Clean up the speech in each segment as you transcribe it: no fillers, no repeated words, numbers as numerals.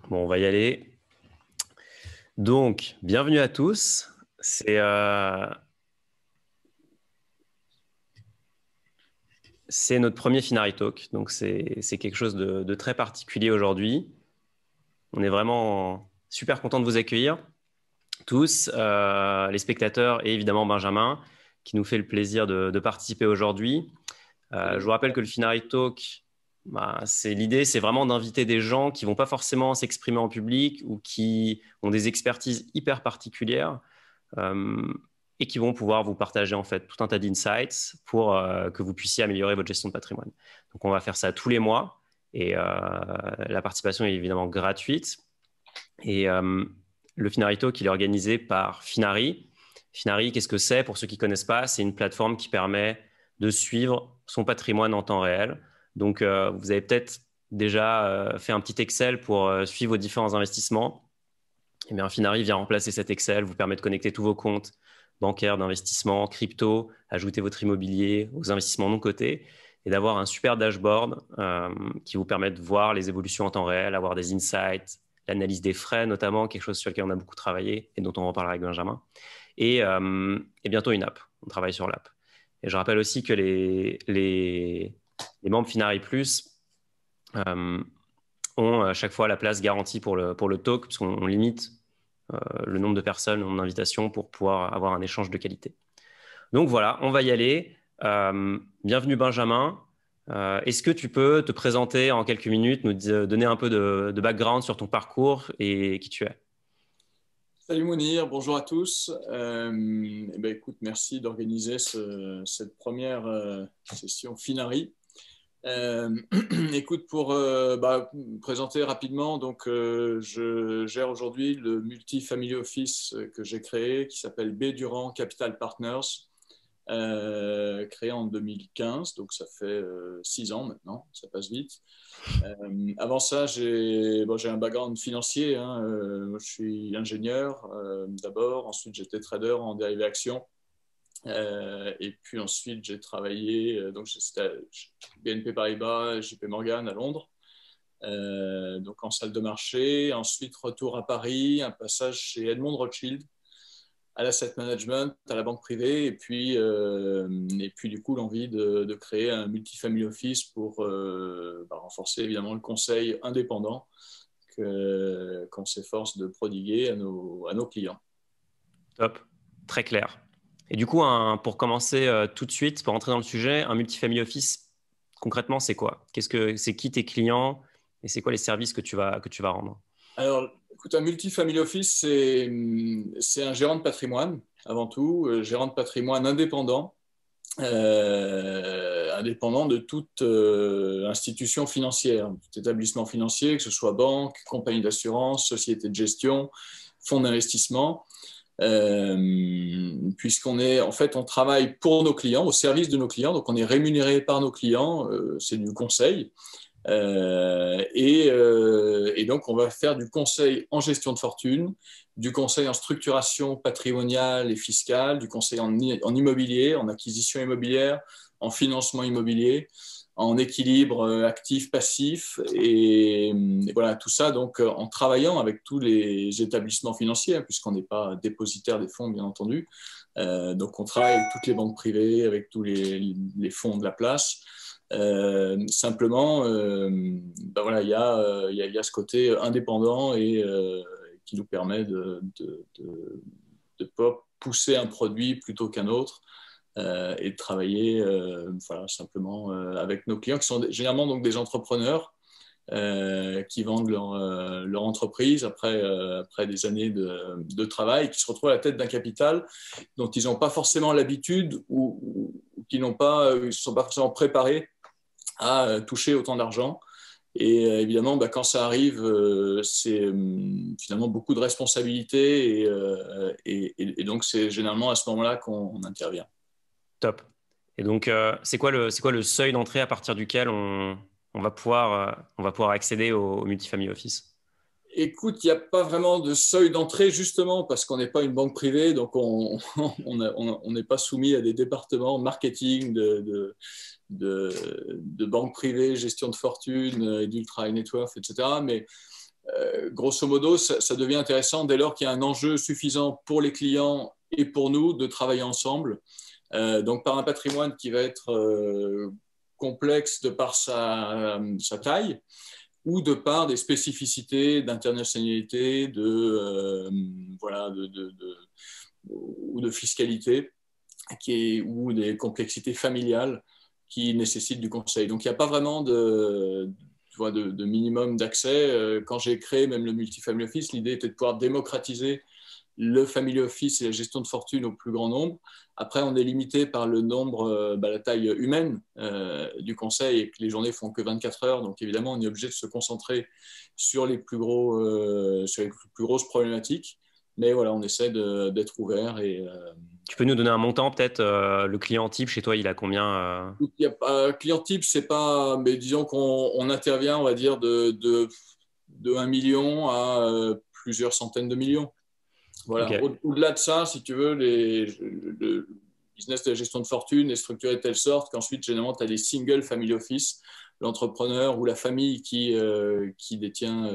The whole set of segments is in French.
Bon, on va y aller. Donc, bienvenue à tous. C'est notre premier Finari Talk. Donc, c'est quelque chose de très particulier aujourd'hui. On est vraiment super content de vous accueillir tous, les spectateurs et évidemment Benjamin, qui nous fait le plaisir de participer aujourd'hui. Je vous rappelle que le Finari Talk, l'idée, c'est vraiment d'inviter des gens qui vont pas forcément s'exprimer en public ou qui ont des expertises hyper particulières euh, et qui vont pouvoir vous partager en fait tout un tas d'insights pour que vous puissiez améliorer votre gestion de patrimoine. Donc, on va faire ça tous les mois et la participation est évidemment gratuite. Et le Finari Talk, il est organisé par Finari. Finari, qu'est-ce que c'est? Pour ceux qui ne connaissent pas, c'est une plateforme qui permet de suivre son patrimoine en temps réel. Donc, vous avez peut-être déjà fait un petit Excel pour suivre vos différents investissements. Eh bien, Finari vient remplacer cet Excel, vous permet de connecter tous vos comptes bancaires, d'investissement, crypto, ajouter votre immobilier aux investissements non cotés et d'avoir un super dashboard qui vous permet de voir les évolutions en temps réel, avoir des insights, l'analyse des frais notamment, quelque chose sur lequel on a beaucoup travaillé et dont on reparlera avec Benjamin, et bientôt une app. On travaille sur l'app. Et je rappelle aussi que les membres Finari Plus ont à chaque fois la place garantie pour le talk, puisqu'on limite le nombre de personnes en invitation pour pouvoir avoir un échange de qualité. Donc voilà, on va y aller. Bienvenue Benjamin. Est-ce que tu peux te présenter en quelques minutes, nous donner un peu de background sur ton parcours et qui tu es? Salut Mounir, bonjour à tous. Écoute, merci d'organiser cette première session Finari. Écoute, pour me présenter rapidement, je gère aujourd'hui le multi-family office que j'ai créé, qui s'appelle B. Durand Capital Partners, créé en 2015, donc ça fait 6 ans maintenant, ça passe vite. Avant ça, j'ai un background financier, hein, je suis ingénieur d'abord, ensuite j'étais trader en dérivés actions. Et puis ensuite, j'ai travaillé, donc j'étais à BNP Paribas, JP Morgan à Londres, donc en salle de marché. Ensuite, retour à Paris, un passage chez Edmond Rothschild, à l'asset management, à la banque privée, et puis du coup, l'envie de créer un multifamily office pour renforcer évidemment le conseil indépendant qu'on s'efforce de prodiguer à nos clients. Top, très clair. Et du coup, pour commencer tout de suite, pour entrer dans le sujet, un multifamily office, concrètement, c'est quoi? C'est qui tes clients et c'est quoi les services que tu vas rendre? Alors, écoute, un multifamily office, c'est un gérant de patrimoine, avant tout, gérant de patrimoine indépendant, indépendant de toute institution financière, tout établissement financier, que ce soit banque, compagnie d'assurance, société de gestion, fonds d'investissement. En fait, on travaille pour nos clients, au service de nos clients, donc on est rémunéré par nos clients, c'est du conseil. Et donc, on va faire du conseil en gestion de fortune, du conseil en structuration patrimoniale et fiscale, du conseil en immobilier, en acquisition immobilière, en financement immobilier, en équilibre actif-passif. Et voilà, tout ça donc en travaillant avec tous les établissements financiers, hein, puisqu'on n'est pas dépositaire des fonds, bien entendu. Donc, on travaille avec toutes les banques privées, avec tous les fonds de la place. Simplement, voilà, il y a ce côté indépendant et qui nous permet de pas pousser un produit plutôt qu'un autre et de travailler voilà, simplement avec nos clients qui sont généralement donc des entrepreneurs qui vendent leur entreprise après des années de travail, qui se retrouvent à la tête d'un capital dont ils n'ont pas forcément l'habitude ou qui ne sont pas forcément préparés à toucher autant d'argent. Et évidemment, quand ça arrive, c'est finalement beaucoup de responsabilités et donc c'est généralement à ce moment-là qu'on intervient. Top. Et donc, c'est quoi le seuil d'entrée à partir duquel on va pouvoir accéder au multifamily office? Écoute, il n'y a pas vraiment de seuil d'entrée justement parce qu'on n'est pas une banque privée, donc on n'est pas soumis à des départements marketing de banque privée, gestion de fortune, d'ultra high net worth, etc. Mais grosso modo, ça devient intéressant dès lors qu'il y a un enjeu suffisant pour les clients et pour nous de travailler ensemble. Donc, par un patrimoine qui va être complexe de par sa taille ou de par des spécificités d'internationalité, ou de fiscalité ou des complexités familiales qui nécessitent du conseil. Donc, il n'y a pas vraiment de minimum d'accès. Quand j'ai créé même le Multifamily Office, l'idée était de pouvoir démocratiser le family office et la gestion de fortune au plus grand nombre. Après, on est limité par le nombre, la taille humaine du conseil et que les journées font que 24 heures. Donc, évidemment, on est obligé de se concentrer sur les plus grosses problématiques. Mais voilà, on essaie d'être ouvert. Tu peux nous donner un montant, peut-être le client type chez toi, il a combien Client type, c'est pas. Mais disons qu'on intervient, on va dire, de 1 million à plusieurs centaines de millions. Voilà. Okay. Au-delà de ça, si tu veux, le business de la gestion de fortune est structuré de telle sorte qu'ensuite, généralement, tu as des single family office, l'entrepreneur ou la famille qui détient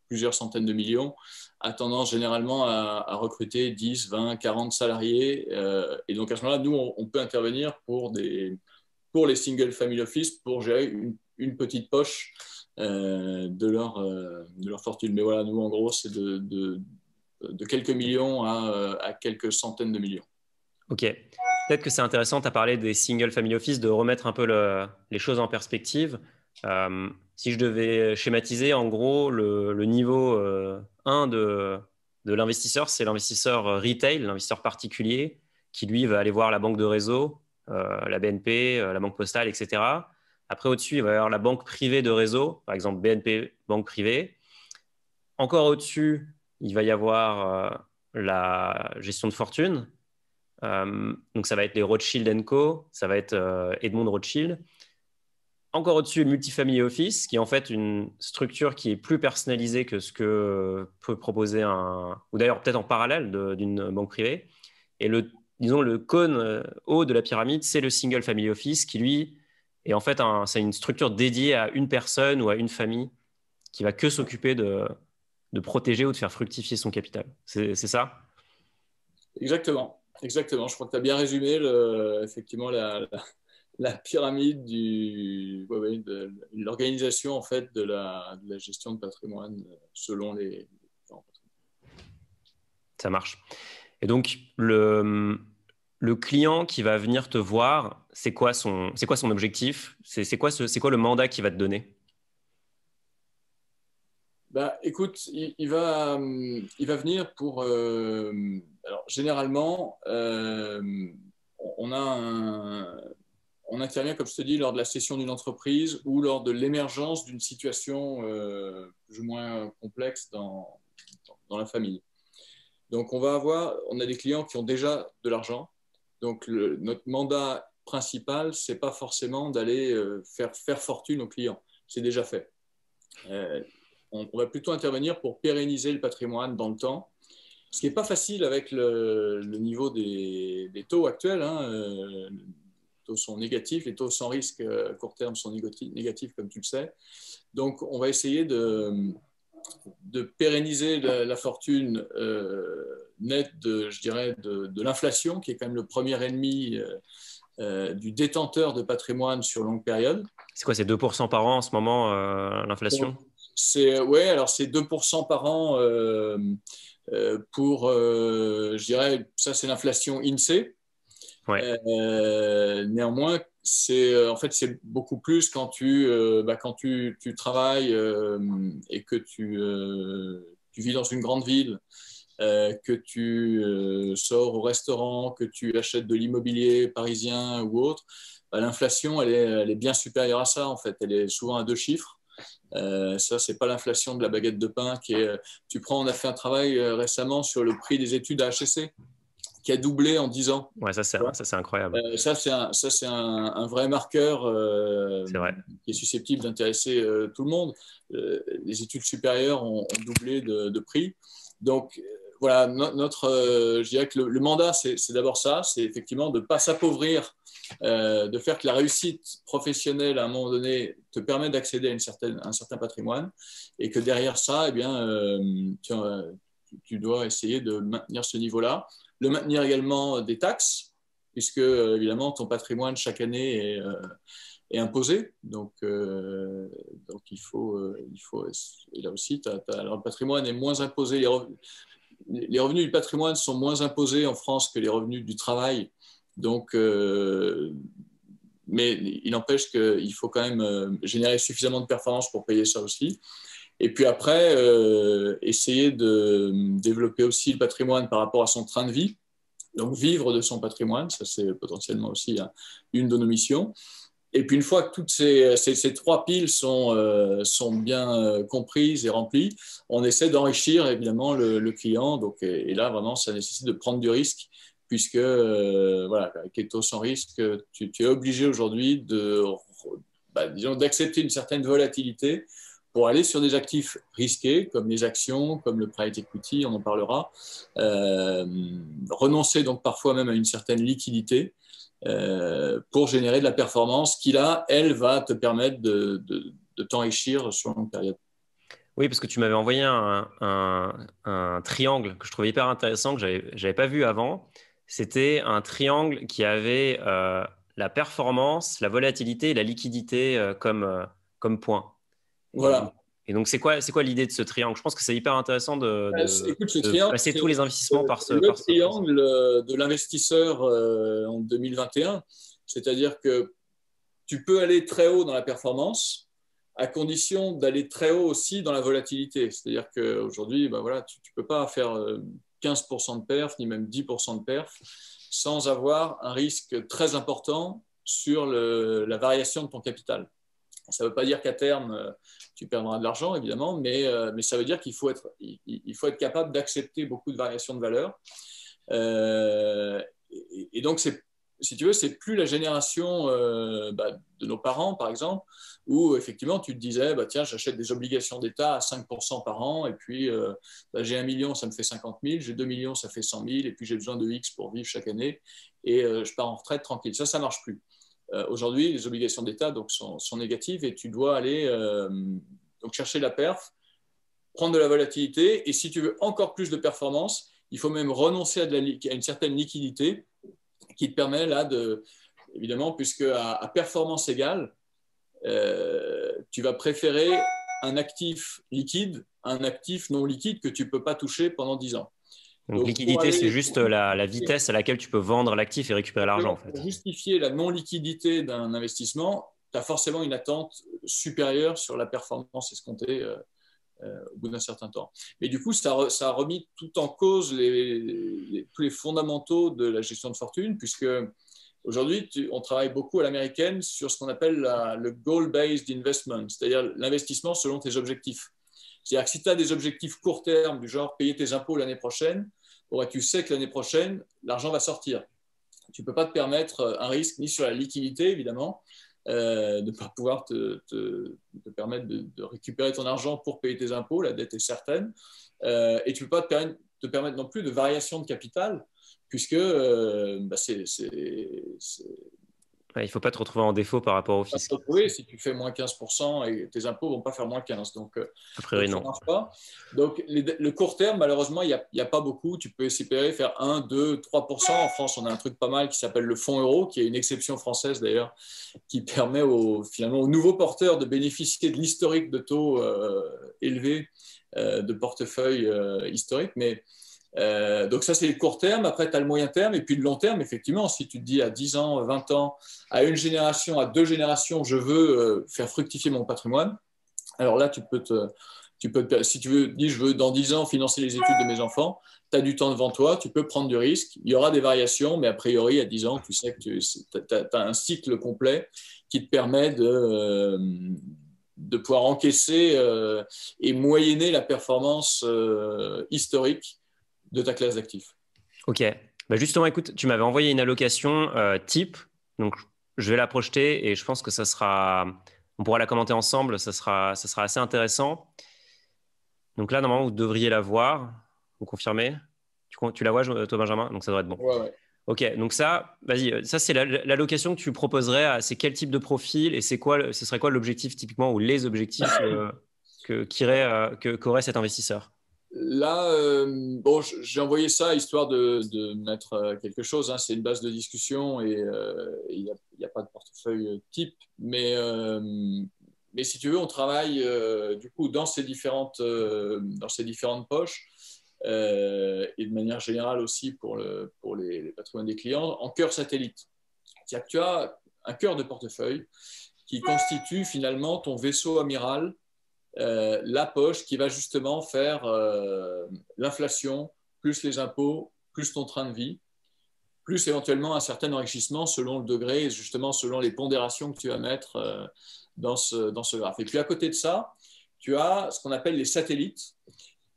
plusieurs centaines de millions, a tendance généralement à recruter 10, 20, 40 salariés. Et donc, à ce moment-là, nous, on peut intervenir pour les single family office pour gérer une petite poche de leur fortune. Mais voilà, nous, en gros, c'est de quelques millions à quelques centaines de millions. Ok. Peut-être que c'est intéressant, tu as parlé des single family office, de remettre un peu les choses en perspective. Si je devais schématiser, en gros, le niveau 1 de l'investisseur, c'est l'investisseur retail, l'investisseur particulier, qui lui va aller voir la banque de réseau, la BNP, la banque postale, etc. Après, au-dessus, il va y avoir la banque privée de réseau, par exemple BNP, banque privée. Encore au-dessus, il va y avoir la gestion de fortune. Donc, ça va être les Rothschild & Co. Ça va être Edmond Rothschild. Encore au-dessus, le Multifamily Office, qui est en fait une structure qui est plus personnalisée que ce que peut proposer ou d'ailleurs peut-être en parallèle d'une banque privée. Et disons, le cône haut de la pyramide, c'est le Single Family Office, qui lui est en fait c'est une structure dédiée à une personne ou à une famille qui va que s'occuper de protéger ou de faire fructifier son capital. C'est ça? Exactement. Exactement. Je crois que tu as bien résumé effectivement la pyramide de l'organisation en fait de la gestion de patrimoine selon les différents patrimoines. Ça marche. Et donc, le client qui va venir te voir, c'est quoi son objectif? C'est quoi le mandat qu'il va te donner? Écoute, il va venir pour. Alors, généralement, on intervient, comme je te dis, lors de la cession d'une entreprise ou lors de l'émergence d'une situation plus ou moins complexe dans la famille. Donc, on a des clients qui ont déjà de l'argent. Donc, notre mandat principal, c'est pas forcément d'aller faire fortune aux clients. C'est déjà fait. On va plutôt intervenir pour pérenniser le patrimoine dans le temps, ce qui n'est pas facile avec le niveau des taux actuels. Les taux sont négatifs, les taux sans risque à court terme sont négatifs, comme tu le sais. Donc, on va essayer de pérenniser la fortune nette de l'inflation, qui est quand même le premier ennemi du détenteur de patrimoine sur longue période. C'est quoi, c'est 2% par an en ce moment, l'inflation? C'est 2% par an pour, je dirais, ça c'est l'inflation INSEE. Ouais. Néanmoins, c'est beaucoup plus quand tu travailles et que tu vis dans une grande ville, que tu sors au restaurant, que tu achètes de l'immobilier parisien ou autre. L'inflation, elle est bien supérieure à ça en fait. Elle est souvent à 2 chiffres. Ça, c'est pas l'inflation de la baguette de pain on a fait un travail récemment sur le prix des études à HEC qui a doublé en 10 ans. Ouais, ça c'est incroyable. Ça, c'est un vrai marqueur c'est vrai. qui est susceptible d'intéresser tout le monde. Les études supérieures ont doublé de prix. Donc, voilà, je dirais que le mandat, c'est d'abord ça, c'est effectivement de ne pas s'appauvrir, de faire que la réussite professionnelle, à un moment donné, te permet d'accéder à un certain patrimoine, et que derrière ça, eh bien, tu dois essayer de maintenir ce niveau-là, le maintenir également des taxes, puisque évidemment, ton patrimoine, chaque année, est imposé. Donc et là aussi, alors, le patrimoine est moins imposé. Les revenus du patrimoine sont moins imposés en France que les revenus du travail. Donc, mais il n'empêche qu'il faut quand même générer suffisamment de performance pour payer ça aussi. Et puis après, essayer de développer aussi le patrimoine par rapport à son train de vie. Donc, vivre de son patrimoine, ça c'est potentiellement aussi une de nos missions. Et puis une fois que toutes ces trois piles sont bien comprises et remplies, on essaie d'enrichir évidemment le client. Donc, et là, vraiment, ça nécessite de prendre du risque, puisque voilà, avec les taux sans risque, tu es obligé aujourd'hui disons, d'accepter une certaine volatilité pour aller sur des actifs risqués, comme les actions, comme le private equity, on en parlera, renoncer donc parfois même à une certaine liquidité, pour générer de la performance qui, là, elle, va te permettre de t'enrichir sur une longue période. Oui, parce que tu m'avais envoyé un triangle que je trouvais hyper intéressant, que j'avais pas vu avant. C'était un triangle qui avait la performance, la volatilité et la liquidité comme point. Voilà. Et donc, c'est quoi l'idée de ce triangle? Je pense que c'est hyper intéressant Écoute, ce de triangle, passer tous les investissements par ce le principe. triangle de l'investisseur en 2021. C'est-à-dire que tu peux aller très haut dans la performance, à condition d'aller très haut aussi dans la volatilité. C'est-à-dire qu'aujourd'hui, ben voilà, tu ne peux pas faire 15% de perf, ni même 10% de perf, sans avoir un risque très important sur la variation de ton capital. Ça ne veut pas dire qu'à terme, tu perdras de l'argent, évidemment, mais ça veut dire qu'il faut être capable d'accepter beaucoup de variations de valeur. Et donc, si tu veux, c'est plus la génération de nos parents, par exemple, où effectivement, tu te disais, tiens, j'achète des obligations d'État à 5% par an, et puis j'ai 1 million, ça me fait 50 000, j'ai 2 millions, ça fait 100 000, et puis j'ai besoin de X pour vivre chaque année, et je pars en retraite tranquille. Ça ne marche plus. Aujourd'hui, les obligations d'État sont négatives, et tu dois aller donc chercher la perf, prendre de la volatilité, et si tu veux encore plus de performance, il faut même renoncer à une certaine liquidité qui te permet là évidemment, puisque à performance égale, tu vas préférer un actif liquide à un actif non liquide que tu ne peux pas toucher pendant 10 ans. Donc liquidité, c'est juste la vitesse à laquelle tu peux vendre l'actif et récupérer l'argent, en fait. Pour justifier la non-liquidité d'un investissement, tu as forcément une attente supérieure sur la performance escomptée au bout d'un certain temps. Mais du coup, ça a remis tout en cause tous les fondamentaux de la gestion de fortune, puisque aujourd'hui, on travaille beaucoup à l'américaine sur ce qu'on appelle le goal-based investment, c'est-à-dire l'investissement selon tes objectifs. C'est-à-dire que si tu as des objectifs court terme, du genre payer tes impôts l'année prochaine, tu sais que l'année prochaine, l'argent va sortir. Tu ne peux pas te permettre un risque ni sur la liquidité, évidemment, de ne pas pouvoir te permettre de récupérer ton argent pour payer tes impôts, la dette est certaine, et tu ne peux pas te permettre non plus de variation de capital, puisque Il ne faut pas te retrouver en défaut par rapport au fisc. Si tu fais moins 15% et tes impôts ne vont pas faire moins 15%. Donc, a priori, non. Ça marche pas. Donc, le court terme, malheureusement, il n'y a pas beaucoup. Tu peux espérer faire 1, 2, 3%. En France, on a un truc pas mal qui s'appelle le fonds euro, qui est une exception française d'ailleurs, qui permet finalement aux nouveaux porteurs de bénéficier de l'historique de taux élevés de portefeuille historique. Mais donc ça, c'est le court terme. Après, tu as le moyen terme et puis le long terme. Effectivement, si tu te dis à 10 ans, 20 ans, à une génération, à 2 générations, je veux faire fructifier mon patrimoine. Alors là, si tu veux, je veux dans 10 ans financer les études de mes enfants, tu as du temps devant toi, tu peux prendre du risque. Il y aura des variations, mais a priori, à 10 ans, tu sais que tu as un cycle complet qui te permet de pouvoir encaisser et moyenner la performance historique de ta classe d'actifs. Ok. Justement, écoute, tu m'avais envoyé une allocation type. Donc, je vais la projeter et je pense que on pourra la commenter ensemble. Ça sera assez intéressant. Donc là, normalement, vous devriez la voir. Vous confirmez? Tu la vois, toi, Benjamin? Donc, ça devrait être bon. Ouais, ouais. Ok, donc ça, vas-y, ça c'est l'allocation que tu proposerais. C'est quel type de profil et ce serait quoi l'objectif typiquement ou les objectifs qu'aurait cet investisseur? Là, bon, j'ai envoyé ça histoire de mettre quelque chose, hein. C'est une base de discussion et il n'y a pas de portefeuille type. Mais si tu veux, on travaille du coup dans ces différentes poches et de manière générale aussi pour les patrimoines des clients en cœur satellite. C'est-à-dire que tu as un cœur de portefeuille qui constitue finalement ton vaisseau amiral, la poche qui va justement faire l'inflation, plus les impôts, plus ton train de vie, plus éventuellement un certain enrichissement selon le degré et justement selon les pondérations que tu vas mettre dans ce graphe. Et puis à côté de ça, tu as ce qu'on appelle les satellites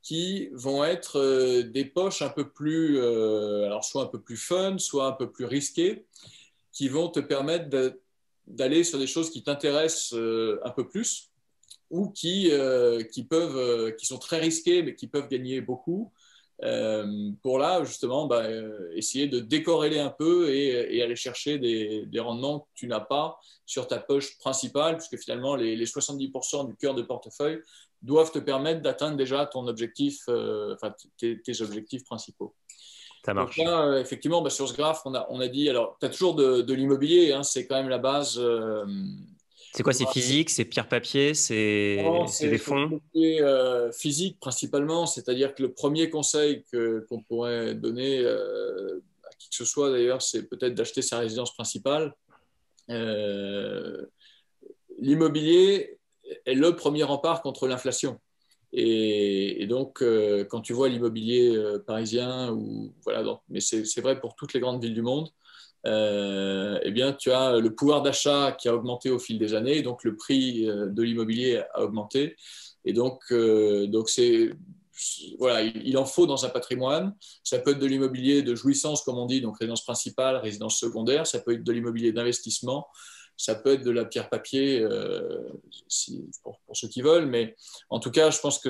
qui vont être des poches un peu plus, alors soit un peu plus fun, soit un peu plus risquées, qui vont te permettre d'aller sur des choses qui t'intéressent un peu plus ou qui sont très risqués, mais qui peuvent gagner beaucoup, pour là, justement, essayer de décorréler un peu et aller chercher des rendements que tu n'as pas sur ta poche principale, puisque finalement, les 70% du cœur de portefeuille doivent te permettre d'atteindre déjà ton objectif, tes objectifs principaux. Ça Donc marche. là, effectivement, sur ce graphe, on a dit, alors, tu as toujours de l'immobilier, hein, c'est quand même la base. C'est quoi? C'est physique? C'est pierre-papier? Non, C'est des c'est fonds? l'immobilier physique principalement, c'est-à-dire que le premier conseil qu'on pourrait donner à qui que ce soit d'ailleurs, c'est peut-être d'acheter sa résidence principale. Euh, L'immobilier est le premier rempart contre l'inflation. Et donc, quand tu vois l'immobilier parisien, voilà, mais c'est vrai pour toutes les grandes villes du monde, eh bien, tu as le pouvoir d'achat qui a augmenté au fil des années, donc le prix de l'immobilier a augmenté. Et donc voilà, il en faut dans un patrimoine. Ça peut être de l'immobilier de jouissance, comme on dit, donc résidence principale, résidence secondaire. Ça peut être de l'immobilier d'investissement. Ça peut être de la pierre-papier pour ceux qui veulent. Mais en tout cas, je pense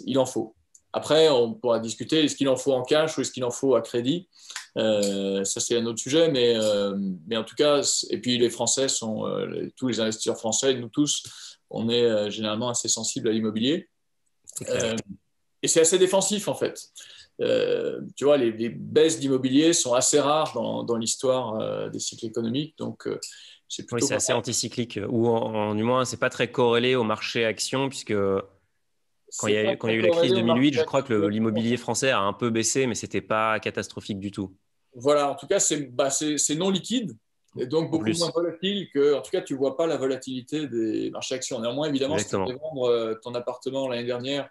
il en faut. Après, on pourra discuter, est-ce qu'il en faut en cash ou est-ce qu'il en faut à crédit? Ça, c'est un autre sujet, mais en tout cas, et puis les Français tous les investisseurs français, nous tous, on est généralement assez sensibles à l'immobilier. C'est clair. Et c'est assez défensif, en fait. Tu vois, les baisses d'immobilier sont assez rares dans l'histoire des cycles économiques, donc c'est Oui, plutôt c'est pas assez mal. anticyclique. Ou du moins, c'est pas très corrélé au marché action, puisque C'est pas quand il y très a eu la crise corrélé au marché 2008, je crois que action. l'immobilier français a un peu baissé, mais c'était pas catastrophique du tout. Voilà, en tout cas, c'est non liquide et donc En beaucoup moins plus, volatile que, en tout cas, tu ne vois pas la volatilité des marchés actions. Néanmoins, évidemment, si tu devais exactement. vendre ton appartement l'année dernière,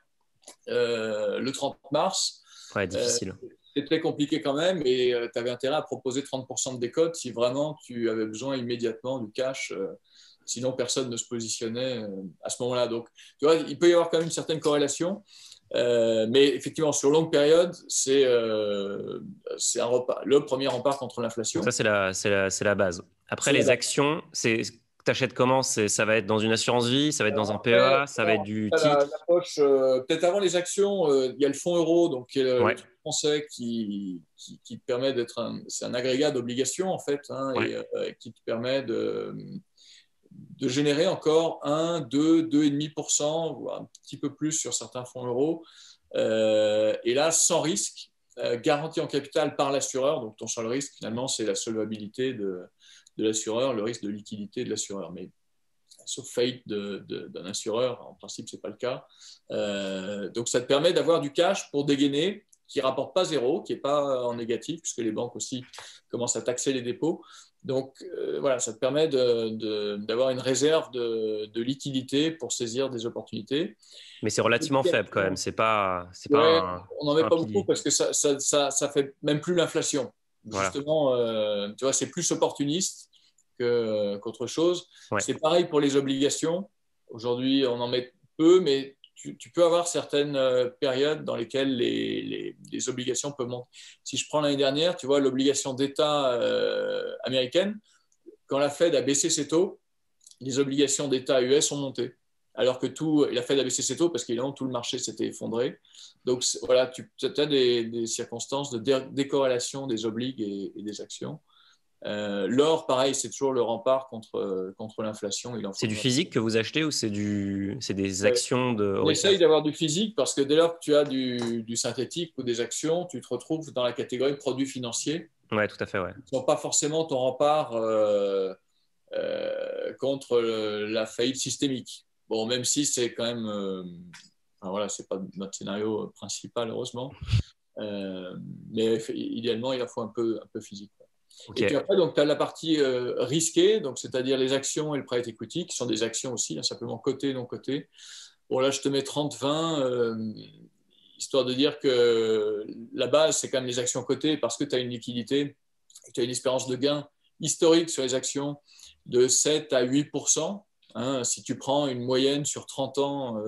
le 30 mars, Ouais, euh, difficile. c'était compliqué quand même et tu avais intérêt à proposer 30% de décote si vraiment tu avais besoin immédiatement du cash. Sinon, personne ne se positionnait à ce moment-là. Donc, tu vois, il peut y avoir quand même une certaine corrélation. Mais effectivement, sur longue période, c'est le premier rempart contre Donc l'inflation. ça, c'est la base. Après, C'est la les base. actions, t'achètes comment? Ça va être dans une assurance vie, ça va être dans Alors un après, PEA, ça va être du la titre. poche, peut-être avant les actions, il y a le fonds euro, donc qui est le Ouais, truc français qui te permet c'est un agrégat d'obligations en fait, hein, ouais. et qui te permet de générer encore 1, 2, 2,5%, voire un petit peu plus sur certains fonds euros. Et là, sans risque, garanti en capital par l'assureur. Donc ton seul risque, finalement, c'est la solvabilité de l'assureur, le risque de liquidité de l'assureur. Mais sauf faillite d'un assureur, en principe, ce n'est pas le cas. Donc ça te permet d'avoir du cash pour dégainer, qui ne rapporte pas zéro, qui n'est pas en négatif, puisque les banques aussi commencent à taxer les dépôts. Donc voilà, ça te permet d'avoir une réserve de liquidité pour saisir des opportunités. Mais c'est relativement faible quand même. Ouais, on n'en C'est met pas un pas beaucoup pilier. parce que ça fait même plus l'inflation. Voilà. Justement, tu vois, c'est plus opportuniste qu'autre chose. Ouais. C'est pareil pour les obligations. Aujourd'hui, on en met peu, mais tu peux avoir certaines périodes dans lesquelles les obligations peuvent monter. Si je prends l'année dernière, tu vois, l'obligation d'État américaine, quand la Fed a baissé ses taux, les obligations d'État US ont monté alors que il a fallu abaisser ses taux parce qu'évidemment tout le marché s'était effondré. Donc voilà, tu as des circonstances de décorrélation des obligues et des actions. L'or, pareil, c'est toujours le rempart contre l'inflation. C'est du physique que vous achetez ou c'est des actions de On Oricap? essaye d'avoir du physique parce que dès lors que tu as du synthétique ou des actions, tu te retrouves dans la catégorie produits financiers. Ouais, tout à fait, ouais. Qui ne sont pas forcément ton rempart contre la faillite systémique. Bon, même si c'est quand même, enfin, voilà, c'est pas notre scénario principal, heureusement, mais idéalement, il en faut un peu physique. Okay. Et puis après, tu as la partie risquée, donc c'est-à-dire les actions et le private equity, qui sont des actions aussi, hein, simplement cotées, non cotées. Bon, là, je te mets 30-20, histoire de dire que la base, c'est quand même les actions cotées parce que tu as une liquidité, tu as une espérance de gain historique sur les actions de 7 à 8%. Hein, si tu prends une moyenne sur 30 ans,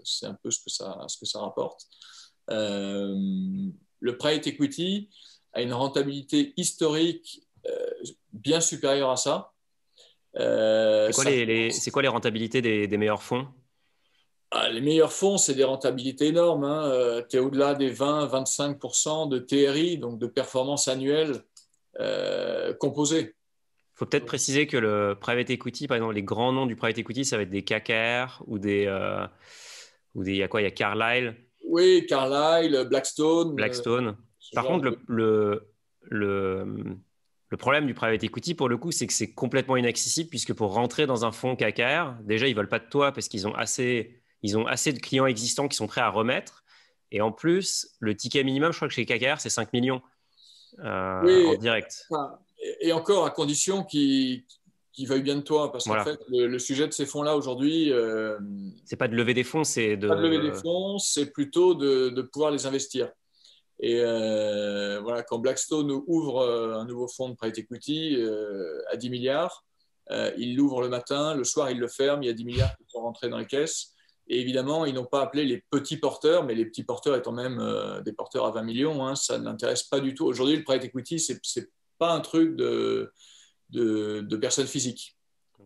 c'est un peu ce que ça rapporte. Le private equity a une rentabilité historique bien supérieure à ça. C'est quoi les rentabilités des meilleurs fonds? Les meilleurs fonds, c'est des rentabilités énormes. Hein. Tu es au-delà des 20-25% de TRI, donc de performance annuelle composée. Il faut peut-être préciser que le private equity, par exemple, les grands noms du private equity, ça va être des KKR ou il y a quoi? Il y a Carlyle. Oui, Carlyle, Blackstone. Blackstone. Par contre, le problème du private equity, pour le coup, c'est que c'est complètement inaccessible puisque pour rentrer dans un fonds KKR, déjà, ils ne veulent pas de toi parce qu'ils ont assez de clients existants qui sont prêts à remettre. Et en plus, le ticket minimum, je crois que chez KKR, c'est 5 millions en direct. Enfin, et encore, à condition qu'ils veuillent bien de toi. Parce qu'en fait, le sujet de ces fonds-là aujourd'hui… c'est pas de lever des fonds, c'est de… Pas de lever des fonds, c'est plutôt de pouvoir les investir. Et voilà, quand Blackstone ouvre un nouveau fonds de private equity à 10 milliards, il l'ouvre le matin, le soir il le ferme, il y a 10 milliards qui sont rentrés dans les caisses. Et évidemment, ils n'ont pas appelé les petits porteurs, mais les petits porteurs étant même des porteurs à 20 millions, hein, ça ne l'intéresse pas du tout. Aujourd'hui, le private equity, ce n'est pas un truc de personnes physiques.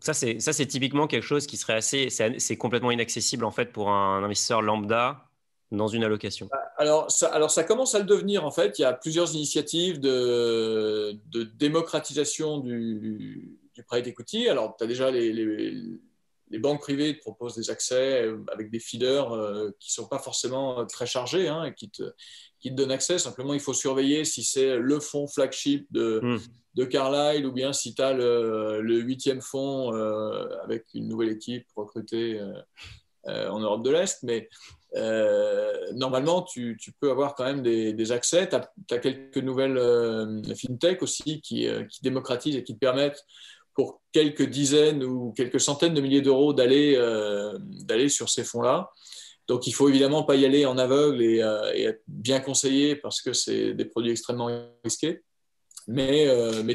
Ça, c'est typiquement quelque chose qui serait c'est complètement inaccessible en fait pour un investisseur lambda dans une allocation. Alors ça commence à le devenir en fait. Il y a plusieurs initiatives de démocratisation du private equity. Alors, tu as déjà les banques privées te proposent des accès avec des feeders qui ne sont pas forcément très chargés hein, et qui te donnent accès. Simplement, il faut surveiller si c'est le fonds flagship de Carlyle ou bien si tu as le 8e fonds avec une nouvelle équipe recrutée en Europe de l'Est. Mais normalement, tu peux avoir quand même des accès. Tu as quelques nouvelles fintech aussi qui démocratisent et qui te permettent pour quelques dizaines ou quelques centaines de milliers d'euros d'aller sur ces fonds-là. Donc, il ne faut évidemment pas y aller en aveugle et être bien conseillé parce que c'est des produits extrêmement risqués. Mais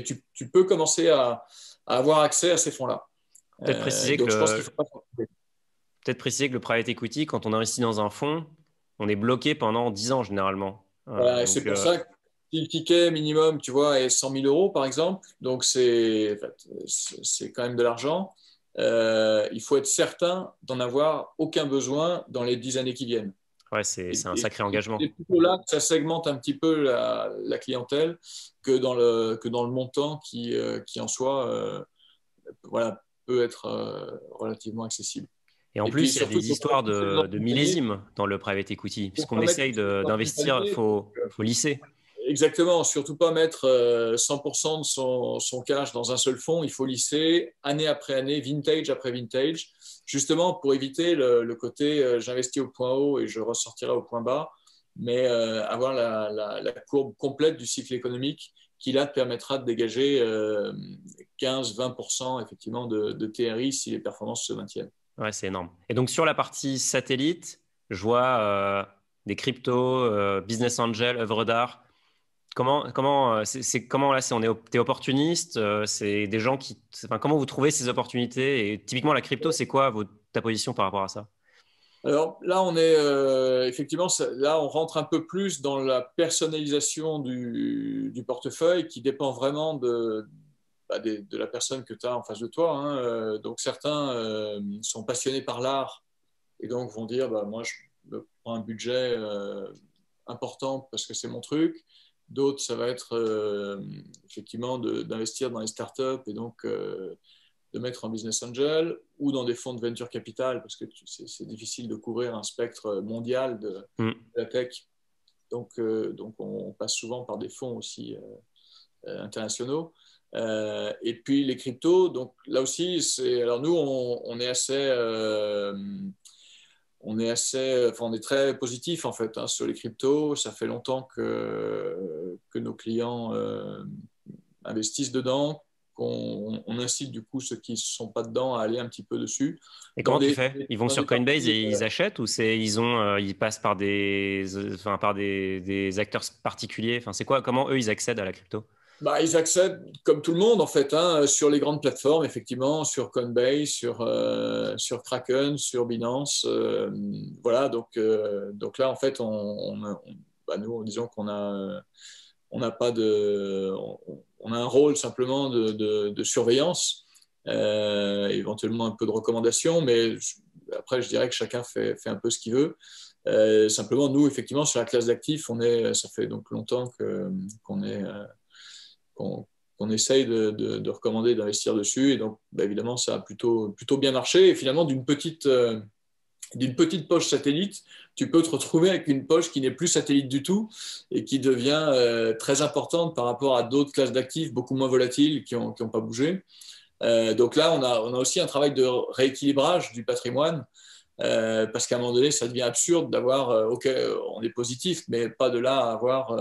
tu peux commencer à avoir accès à ces fonds-là. Peut-être préciser donc, je pense qu'il faut pas… Peut-être préciser que le private equity, quand on investit dans un fonds, on est bloqué pendant 10 ans généralement. Voilà, c'est pour ça que si le ticket minimum, tu vois, est 100 000 euros par exemple, donc c'est quand même de l'argent. Il faut être certain d'en avoir aucun besoin dans les 10 années qui viennent. Ouais, c'est un sacré engagement. C'est plutôt là que ça segmente un petit peu la clientèle que dans le montant qui en soi voilà, peut être relativement accessible. Et en plus, il y a des histoires de millésimes dans le private equity. Puisqu'on essaye d'investir, il faut lisser. Exactement, surtout pas mettre 100% de son cash dans un seul fonds. Il faut lisser année après année, vintage après vintage, justement pour éviter le côté j'investis au point haut et je ressortirai au point bas, mais avoir la courbe complète du cycle économique qui là te permettra de dégager 15-20% effectivement de TRI si les performances se maintiennent. Ouais, c'est énorme. Et donc, sur la partie satellite, je vois des cryptos, business angel, œuvres d'art. Comment là, t'es opportuniste, c'est des gens comment vous trouvez ces opportunités? Et typiquement, la crypto, c'est quoi ta position par rapport à ça? Alors là, on est effectivement, là, on rentre un peu plus dans la personnalisation du portefeuille qui dépend vraiment de la personne que tu as en face de toi. Hein. Donc certains sont passionnés par l'art et donc vont dire moi je me prends un budget important parce que c'est mon truc. D'autres, ça va être effectivement d'investir dans les startups et donc de mettre en business angel ou dans des fonds de venture capital parce que c'est difficile de couvrir un spectre mondial de la tech. Donc on passe souvent par des fonds aussi internationaux. Et puis les cryptos, donc là aussi, alors nous, on est assez, on est très positif en fait hein, sur les cryptos. Ça fait longtemps que nos clients investissent dedans, qu'on incite du coup ceux qui ne sont pas dedans à aller un petit peu dessus. Et comment tu fais? Ils vont sur Coinbase et ils achètent ou ils passent par des acteurs particuliers? Enfin, c'est quoi? Comment eux ils accèdent à la crypto? Ils accèdent comme tout le monde en fait hein, sur les grandes plateformes effectivement, sur Coinbase, sur Kraken, sur Binance. Voilà donc là en fait nous disons qu'on a on n'a pas de on a un rôle simplement de surveillance, éventuellement un peu de recommandation, mais après je dirais que chacun fait un peu ce qu'il veut. Simplement nous effectivement sur la classe d'actifs ça fait donc longtemps qu'on est qu'on essaye de recommander d'investir dessus. Et donc, évidemment, ça a plutôt bien marché. Et finalement, d'une petite poche satellite, tu peux te retrouver avec une poche qui n'est plus satellite du tout et qui devient très importante par rapport à d'autres classes d'actifs beaucoup moins volatiles qui ont pas bougé. Donc là, on a aussi un travail de rééquilibrage du patrimoine. Parce qu'à un moment donné, ça devient absurde d'avoir, OK, on est positif, mais pas de là à avoir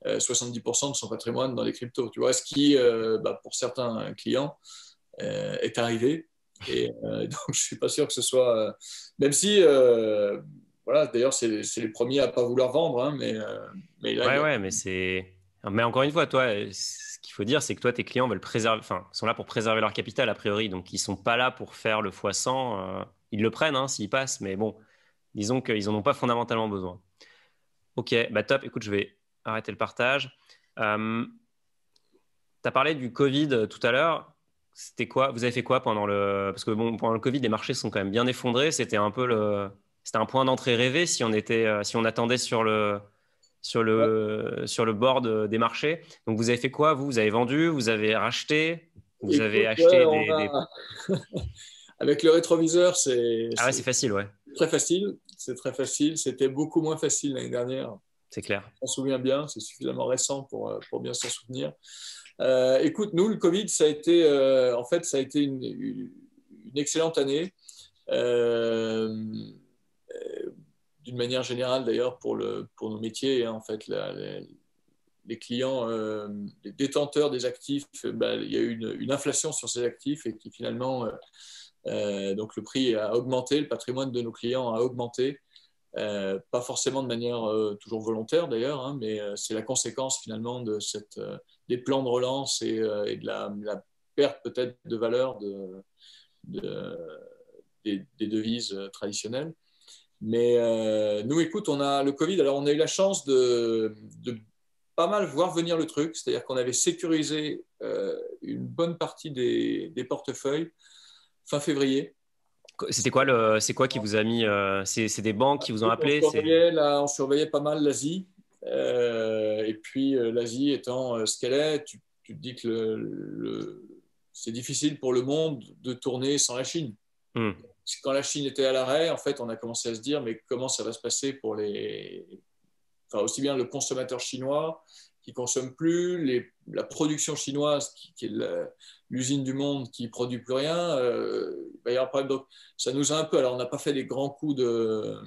70% de son patrimoine dans les cryptos. Tu vois, ce qui, pour certains clients, est arrivé. Et donc, je ne suis pas sûr que ce soit. Même si, voilà, d'ailleurs, c'est les premiers à ne pas vouloir vendre, hein, mais là, Ouais, mais c'est. Mais encore une fois, toi, ce qu'il faut dire, c'est que toi, tes clients veulent préserver, enfin, sont là pour préserver leur capital, a priori. Donc, ils sont pas là pour faire le x100. Ils le prennent, hein, s'ils passent, mais bon, disons qu'ils n'en ont pas fondamentalement besoin. Ok, top. Écoute, je vais arrêter le partage. Tu as parlé du Covid tout à l'heure. C'était quoi? Vous avez fait quoi pendant le... Parce que bon, pendant le Covid, les marchés sont quand même bien effondrés. C'était un point d'entrée rêvé si on attendait sur le bord des marchés. Donc, vous avez fait quoi, vous? Vous avez vendu? Vous avez racheté? Vous avez écoute, acheté avec le rétroviseur, c'est Ah ouais, c'est facile, ouais. très facile. C'est très facile. C'était beaucoup moins facile l'année dernière. C'est clair. On s'en souvient bien. C'est suffisamment récent pour bien s'en souvenir. Écoute, nous, le Covid, ça a été une excellente année. D'une manière générale, d'ailleurs, pour nos métiers, hein, en fait, les clients, les détenteurs des actifs, il y a eu une inflation sur ces actifs et qui finalement, donc le prix a augmenté, le patrimoine de nos clients a augmenté. Pas forcément de manière toujours volontaire d'ailleurs, hein, mais c'est la conséquence finalement des plans de relance et de la perte peut-être de valeur des devises traditionnelles. Mais nous, écoute, on a le Covid, alors on a eu la chance de pas mal voir venir le truc, c'est-à-dire qu'on avait sécurisé une bonne partie des portefeuilles fin février. C'est quoi qui vous a mis c'est des banques qui vous ont appelé? On surveillait pas mal l'Asie. Et puis, l'Asie étant ce qu'elle est, tu te dis que c'est difficile pour le monde de tourner sans la Chine. Quand la Chine était à l'arrêt, en fait, on a commencé à se dire, mais comment ça va se passer pour aussi bien le consommateur chinois qui ne consomme plus, la production chinoise qui est l'usine du monde qui ne produit plus rien, il va y avoir un problème. Donc, ça nous a un peu, alors on n'a pas fait des grands coups de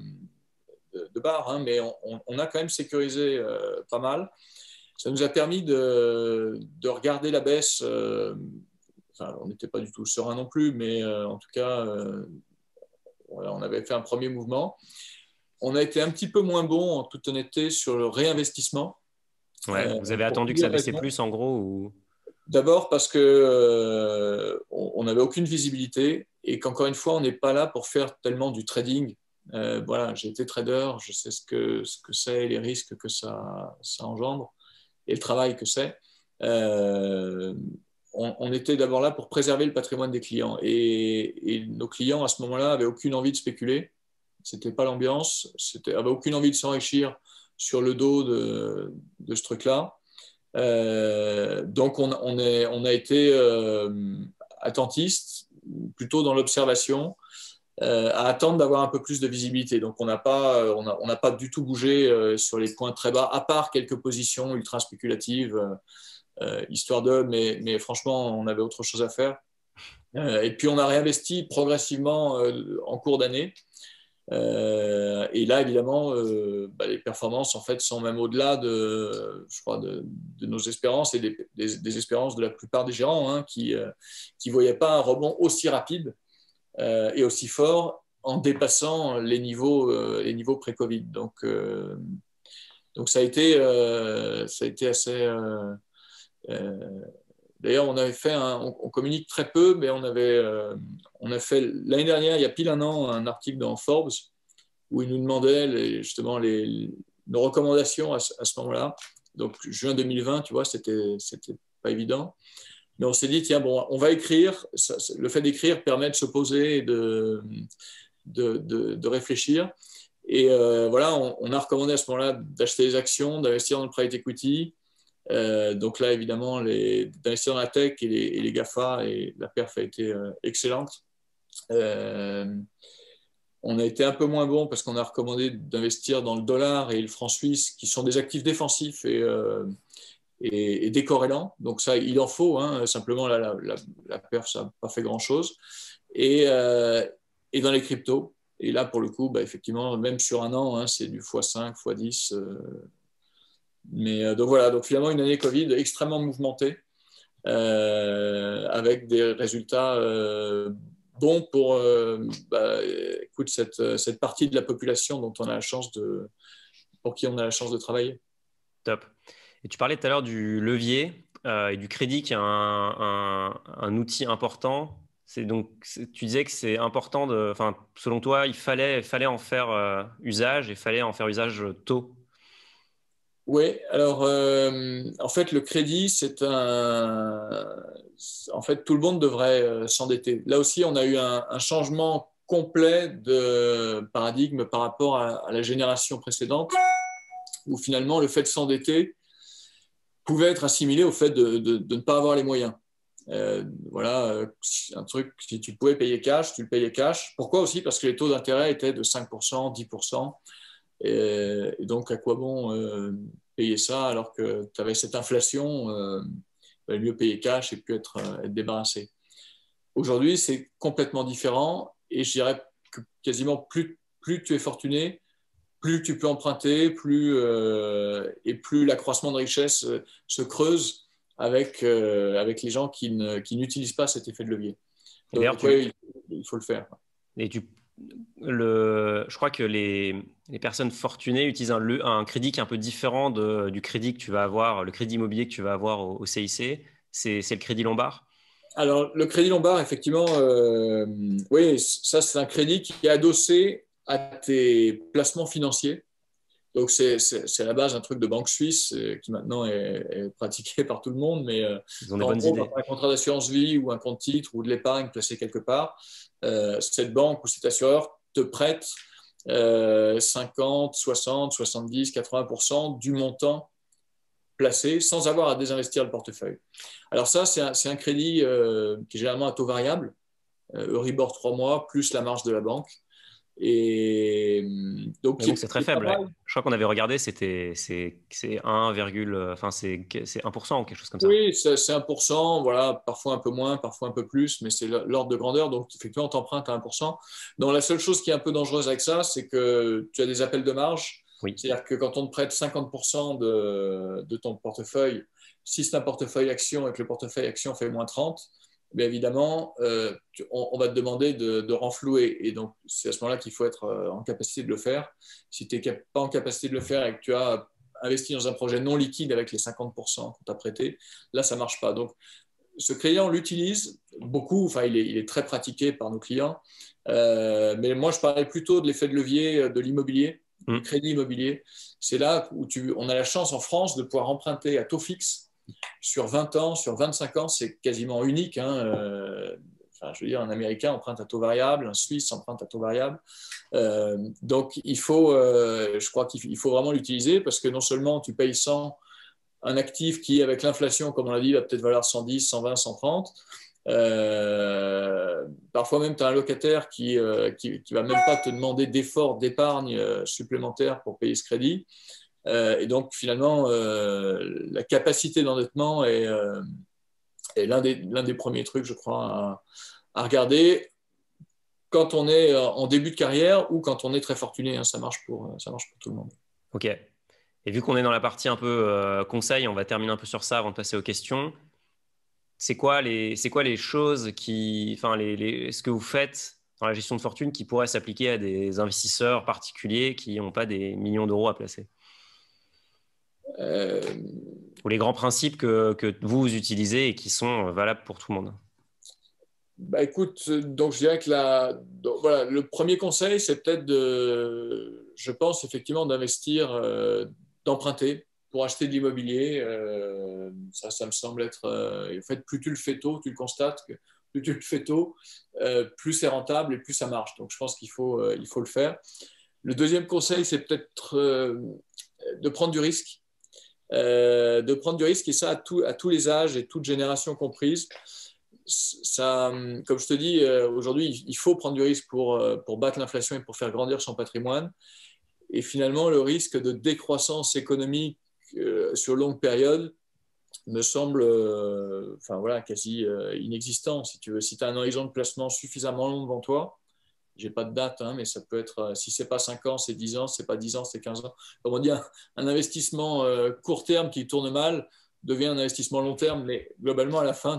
barre, hein, mais on a quand même sécurisé pas mal. Ça nous a permis de regarder la baisse. On n'était pas du tout serein non plus, mais en tout cas, voilà, on avait fait un premier mouvement. On a été un petit peu moins bon, en toute honnêteté, sur le réinvestissement. Ouais, vous avez attendu que ça baissait plus, en gros ou... D'abord parce que on n'avait aucune visibilité et qu'encore une fois, on n'est pas là pour faire tellement du trading. Voilà, j'ai été trader, je sais ce que c'est, les risques que ça engendre et le travail que c'est. on était d'abord là pour préserver le patrimoine des clients. Et nos clients, à ce moment-là, n'avaient aucune envie de spéculer. Ce n'était pas l'ambiance. N'avaient aucune envie de s'enrichir sur le dos de ce truc-là. Donc, on a été attentiste, plutôt dans l'observation, à attendre d'avoir un peu plus de visibilité. Donc, on n'a pas du tout bougé sur les points très bas, à part quelques positions ultra spéculatives, histoire de, mais franchement, on avait autre chose à faire. Et puis, on a réinvesti progressivement en cours d'année. Et là, évidemment, les performances en fait sont même au-delà je crois, de nos espérances et des espérances de la plupart des gérants, hein, qui ne voyaient pas un rebond aussi rapide et aussi fort en dépassant les niveaux pré-Covid. Donc, ça a été assez. D'ailleurs, on avait fait, on communique très peu, mais on a fait l'année dernière, il y a pile un an, un article dans Forbes où ils nous demandaient justement nos recommandations à ce moment-là. Donc, juin 2020, tu vois, c'était pas évident. Mais on s'est dit, tiens, bon, on va écrire. Le fait d'écrire permet de se poser et de réfléchir. Et voilà, on a recommandé à ce moment-là d'acheter des actions, d'investir dans le private equity. Donc là, évidemment, d'investir dans la tech et les GAFA, et la perf a été excellente. On a été un peu moins bon parce qu'on a recommandé d'investir dans le dollar et le franc suisse, qui sont des actifs défensifs et décorrélants. Donc ça, il en faut. Hein. Simplement, là, la perf, ça n'a pas fait grand-chose. Et dans les cryptos. Et là, pour le coup, effectivement, même sur un an, hein, c'est du x5, x10. Mais donc voilà, donc finalement, une année Covid extrêmement mouvementée, avec des résultats bons pour écoute, cette partie de la population pour qui on a la chance de travailler. Top. Et tu parlais tout à l'heure du levier et du crédit qui est un outil important. Tu disais que c'est important, selon toi, il fallait en faire usage et fallait en faire usage tôt. Oui, alors en fait, le crédit, en fait, tout le monde devrait s'endetter. Là aussi, on a eu un changement complet de paradigme par rapport à la génération précédente, où finalement, le fait de s'endetter pouvait être assimilé au fait de ne pas avoir les moyens. Voilà, un truc, si tu pouvais payer cash, tu le payais cash. Pourquoi aussi? Parce que les taux d'intérêt étaient de 5%, 10%. Et donc, à quoi bon payer ça alors que tu avais cette inflation? Il valait mieux payer cash et puis être débarrassé. Aujourd'hui, c'est complètement différent. Et je dirais que quasiment plus tu es fortuné, plus tu peux emprunter, et plus l'accroissement de richesse se creuse avec les gens qui n'utilisent pas cet effet de levier. Et donc, oui, il faut le faire. Et je crois que les personnes fortunées utilisent un crédit qui est un peu différent du crédit que tu vas avoir, le crédit immobilier que tu vas avoir au CIC. C'est le crédit Lombard. Alors, le crédit Lombard, effectivement, oui, ça, c'est un crédit qui est adossé à tes placements financiers. Donc, c'est à la base un truc de banque suisse qui maintenant est pratiqué par tout le monde. Mais ils ont des bonnes idées. un contrat d'assurance vie ou un compte titre ou de l'épargne placé quelque part, cette banque ou cet assureur te prête 50, 60, 70, 80% du montant placé sans avoir à désinvestir le portefeuille. Alors ça, c'est un crédit qui est généralement à taux variable, Euribor 3 mois, plus la marge de la banque. Et donc c'est très faible. Ouais. Je crois qu'on avait regardé, c'est 1, enfin c'est 1% ou quelque chose comme ça. Oui, c'est 1%, voilà, parfois un peu moins, parfois un peu plus, mais c'est l'ordre de grandeur. Donc effectivement, tu empruntes à 1%. Donc la seule chose qui est un peu dangereuse avec ça, c'est que tu as des appels de marge. Oui. C'est-à-dire que quand on te prête 50% de ton portefeuille, si c'est un portefeuille action et que le portefeuille action fait moins 30, bien évidemment, on va te demander de renflouer. Et donc, c'est à ce moment-là qu'il faut être en capacité de le faire. Si tu n'es pas en capacité de le faire et que tu as investi dans un projet non liquide avec les 50% qu'on t'a prêté, là, ça ne marche pas. Donc, ce crédit, on l'utilise beaucoup. Enfin, il est très pratiqué par nos clients. Mais moi, je parlais plutôt de l'effet de levier de l'immobilier, du crédit immobilier. C'est là où on a la chance en France de pouvoir emprunter à taux fixe sur 20 ans, sur 25 ans, c'est quasiment unique. Enfin, je veux dire, un Américain emprunte à taux variable, un Suisse emprunte à taux variable. Donc, je crois qu'il faut vraiment l'utiliser parce que non seulement tu payes 100 un actif qui, avec l'inflation, comme on l'a dit, va peut-être valoir 110, 120, 130. Parfois même, tu as un locataire qui va même pas te demander d'efforts d'épargne supplémentaires pour payer ce crédit. Et donc, finalement, la capacité d'endettement est l'un des premiers trucs, je crois, à regarder quand on est en début de carrière ou quand on est très fortuné. Ça marche pour tout le monde. Ok. Et vu qu'on est dans la partie un peu conseil, on va terminer un peu sur ça avant de passer aux questions. C'est quoi les choses ce que vous faites dans la gestion de fortune qui pourraient s'appliquer à des investisseurs particuliers qui n'ont pas des millions d'euros à placer? Euh, Ou les grands principes que vous utilisez et qui sont valables pour tout le monde? Bah écoute, donc je dirais que voilà, le premier conseil, c'est peut-être je pense effectivement d'investir, d'emprunter pour acheter de l'immobilier. Ça me semble être, en fait, plus tu le fais tôt, tu le constates, que plus tu le fais tôt, plus c'est rentable et plus ça marche. Donc je pense il faut le faire. Le deuxième conseil, c'est peut-être de prendre du risque. Et ça à tous les âges et toutes générations comprises. Ça, comme je te dis, aujourd'hui, il faut prendre du risque pour battre l'inflation et pour faire grandir son patrimoine. Et finalement, le risque de décroissance économique sur longue période me semble enfin, voilà, quasi inexistant. Si tu veux, si tu as un horizon de placement suffisamment long devant toi, j'ai pas de date, mais ça peut être, si c'est pas 5 ans, c'est 10 ans, si c'est pas 10 ans, c'est 15 ans. Comme on dit, un investissement court terme qui tourne mal devient un investissement long terme, mais globalement, à la fin,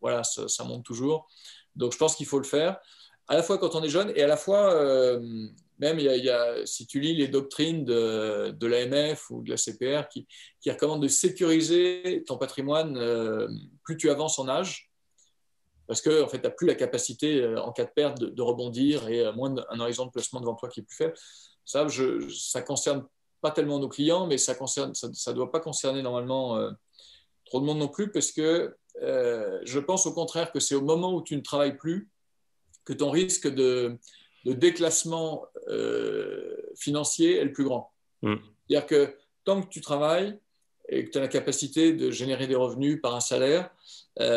voilà, ça monte toujours. Donc, je pense qu'il faut le faire, à la fois quand on est jeune et à la fois, même, si tu lis les doctrines de l'AMF ou de la CPR qui recommandent de sécuriser ton patrimoine plus tu avances en âge, parce que en fait, tu n'as plus la capacité, en cas de perte, de rebondir et un horizon de placement devant toi qui est plus faible. Ça ne concerne pas tellement nos clients, mais ça ne doit pas concerner normalement trop de monde non plus, parce que je pense au contraire que c'est au moment où tu ne travailles plus que ton risque de déclassement financier est le plus grand. C'est-à-dire que tant que tu travailles et que tu as la capacité de générer des revenus par un salaire,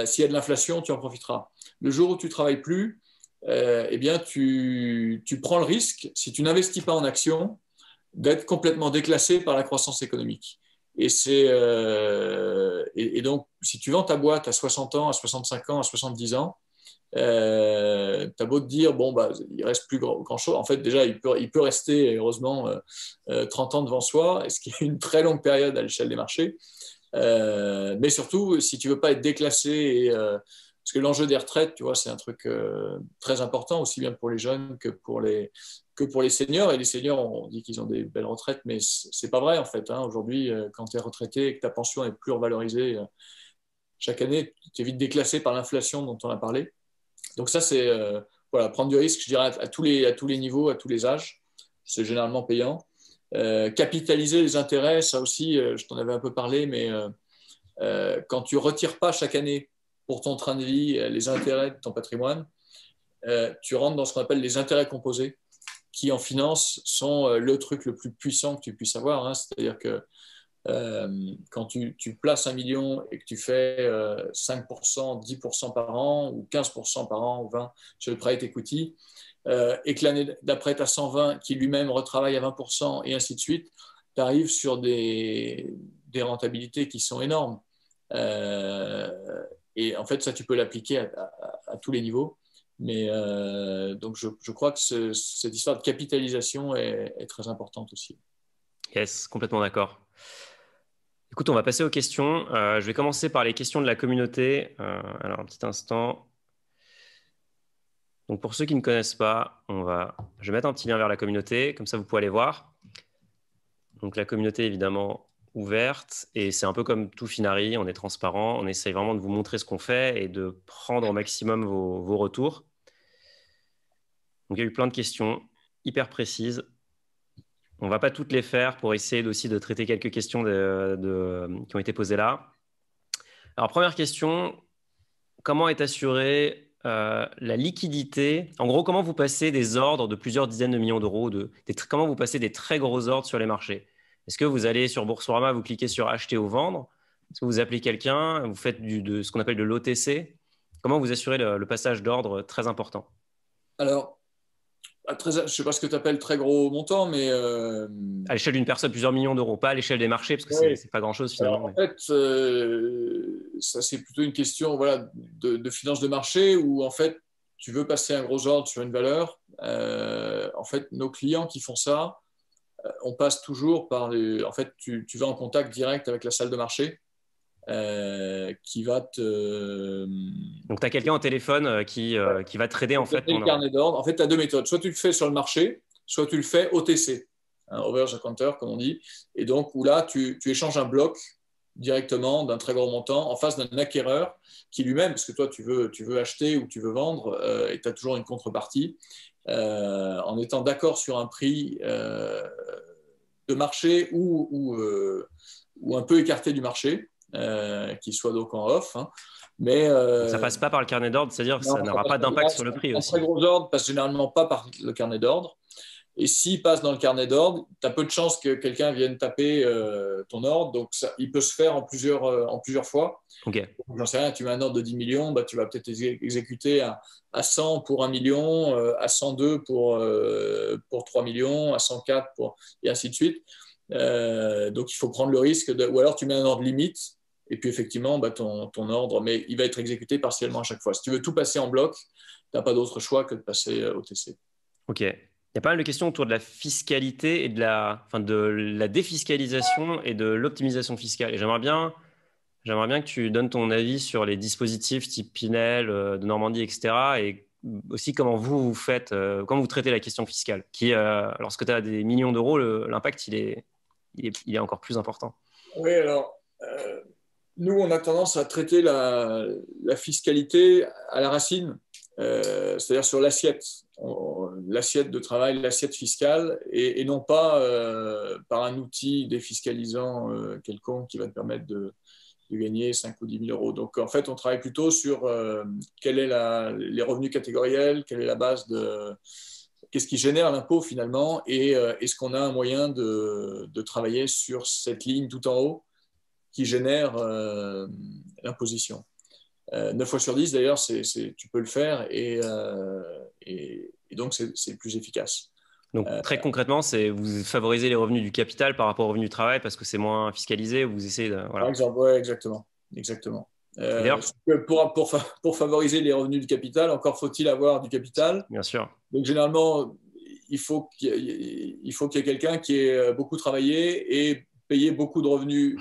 s'il y a de l'inflation, tu en profiteras. Le jour où tu ne travailles plus, eh bien, tu prends le risque, si tu n'investis pas en actions, d'être complètement déclassé par la croissance économique. Et donc, si tu vends ta boîte à 60 ans, à 65 ans, à 70 ans, t'as beau te dire, bon, bah, il reste plus grand-chose. En fait, déjà, il peut rester, heureusement, 30 ans devant soi, ce qui est une très longue période à l'échelle des marchés. Mais surtout, si tu veux pas être déclassé, parce que l'enjeu des retraites, tu vois, c'est un truc très important, aussi bien pour les jeunes que pour les seniors. Et les seniors, on dit qu'ils ont des belles retraites, mais c'est pas vrai, en fait. Aujourd'hui, quand tu es retraité et que ta pension est plus revalorisée chaque année, tu es vite déclassé par l'inflation dont on a parlé. Donc ça, c'est voilà, prendre du risque, je dirais, à tous les niveaux, à tous les âges. C'est généralement payant. Capitaliser les intérêts, ça aussi, je t'en avais un peu parlé, mais quand tu ne retires pas chaque année pour ton train de vie les intérêts de ton patrimoine, tu rentres dans ce qu'on appelle les intérêts composés, qui en finance sont le truc le plus puissant que tu puisses avoir. C'est-à-dire que quand tu places 1 million et que tu fais 5%, 10% par an ou 15% par an ou 20% sur le private equity, et que l'année d'après, tu as 120 qui lui-même retravaille à 20% et ainsi de suite, tu arrives sur des rentabilités qui sont énormes. Et en fait, ça, tu peux l'appliquer à tous les niveaux. Mais donc, je crois que cette histoire de capitalisation est très importante aussi. Yes, complètement d'accord. Écoute, on va passer aux questions. Je vais commencer par les questions de la communauté. Alors, un petit instant. Donc, pour ceux qui ne connaissent pas, je vais mettre un petit lien vers la communauté, comme ça vous pouvez aller voir. Donc, la communauté, évidemment, ouverte, et c'est un peu comme tout Finari, on est transparent, on essaye vraiment de vous montrer ce qu'on fait et de prendre au maximum vos retours. Donc, il y a eu plein de questions hyper précises. On ne va pas toutes les faire pour essayer aussi de traiter quelques questions qui ont été posées là. Alors, première question, comment est assurée la liquidité? En gros, comment vous passez des ordres de plusieurs dizaines de millions d'euros, comment vous passez des très gros ordres sur les marchés? Est-ce que vous allez sur Boursorama, vous cliquez sur acheter ou vendre? Est-ce que vous appelez quelqu'un? Vous faites de ce qu'on appelle de l'OTC? Comment vous assurez le passage d'ordre très important? Alors, je ne sais pas ce que tu appelles très gros montant, mais À l'échelle d'une personne, plusieurs millions d'euros, pas à l'échelle des marchés, parce que oui. c'est pas grand-chose Alors, finalement. en fait, ça c'est plutôt une question voilà, de finance de marché où en fait, tu veux passer un gros ordre sur une valeur. En fait, nos clients qui font ça, on passe toujours par les. En fait, tu vas en contact direct avec la salle de marché qui va te. Donc, tu as quelqu'un au téléphone qui va trader en fait Le ton ordre. carnet d'ordre. En fait, tu as deux méthodes. Soit tu le fais sur le marché, soit tu le fais OTC, over the counter, comme on dit. Et donc, où là, tu échanges un bloc directement d'un très gros montant en face d'un acquéreur qui lui-même, parce que toi, tu veux acheter ou tu veux vendre, et tu as toujours une contrepartie, en étant d'accord sur un prix de marché ou un peu écarté du marché, qui soit donc en off. Hein. Mais Donc, ça passe pas par le carnet d'ordre, c'est-à-dire que non, ça n'aura pas d'impact sur le prix un aussi. très gros ordre passe généralement pas par le carnet d'ordre. Et s'il passe dans le carnet d'ordre, tu as peu de chances que quelqu'un vienne taper ton ordre. Donc, il peut se faire en plusieurs fois. Ok. J'en sais rien, tu mets un ordre de 10 millions, bah, tu vas peut-être exécuter à 100 pour 1 million, à 102 pour 3 millions, à 104 et ainsi de suite. Donc, il faut prendre le risque ou alors tu mets un ordre limite. Et puis, effectivement, bah, ton ordre, mais il va être exécuté partiellement à chaque fois. Si tu veux tout passer en bloc, tu n'as pas d'autre choix que de passer OTC. Ok. Il y a pas mal de questions autour de la fiscalité et de la défiscalisation et de l'optimisation fiscale. Et j'aimerais bien que tu donnes ton avis sur les dispositifs type Pinel, de Normandie, etc. Et aussi comment vous faites, comment vous traitez la question fiscale, qui, lorsque tu as des millions d'euros, l'impact, il est encore plus important. Oui, alors, nous, on a tendance à traiter la fiscalité à la racine, c'est-à-dire sur l'assiette, l'assiette de travail, l'assiette fiscale, et non pas par un outil défiscalisant quelconque qui va te permettre de gagner 5 ou 10 000 euros. Donc, en fait, on travaille plutôt sur quels est les revenus catégoriels, quelle est la base de. Qu'est-ce qui génère l'impôt finalement, et est-ce qu'on a un moyen de travailler sur cette ligne tout en haut qui génère l'imposition. 9 fois sur 10, d'ailleurs, tu peux le faire et donc c'est plus efficace. Donc, très concrètement, c'est vous favorisez les revenus du capital par rapport aux revenus du travail parce que c'est moins fiscalisé, vous essayez de. Voilà. Par exemple, oui, exactement. Exactement. Et d'ailleurs, Pour favoriser les revenus du capital, encore faut-il avoir du capital. bien sûr. Donc, généralement, il faut qu'il y ait quelqu'un qui ait beaucoup travaillé et payé beaucoup de revenus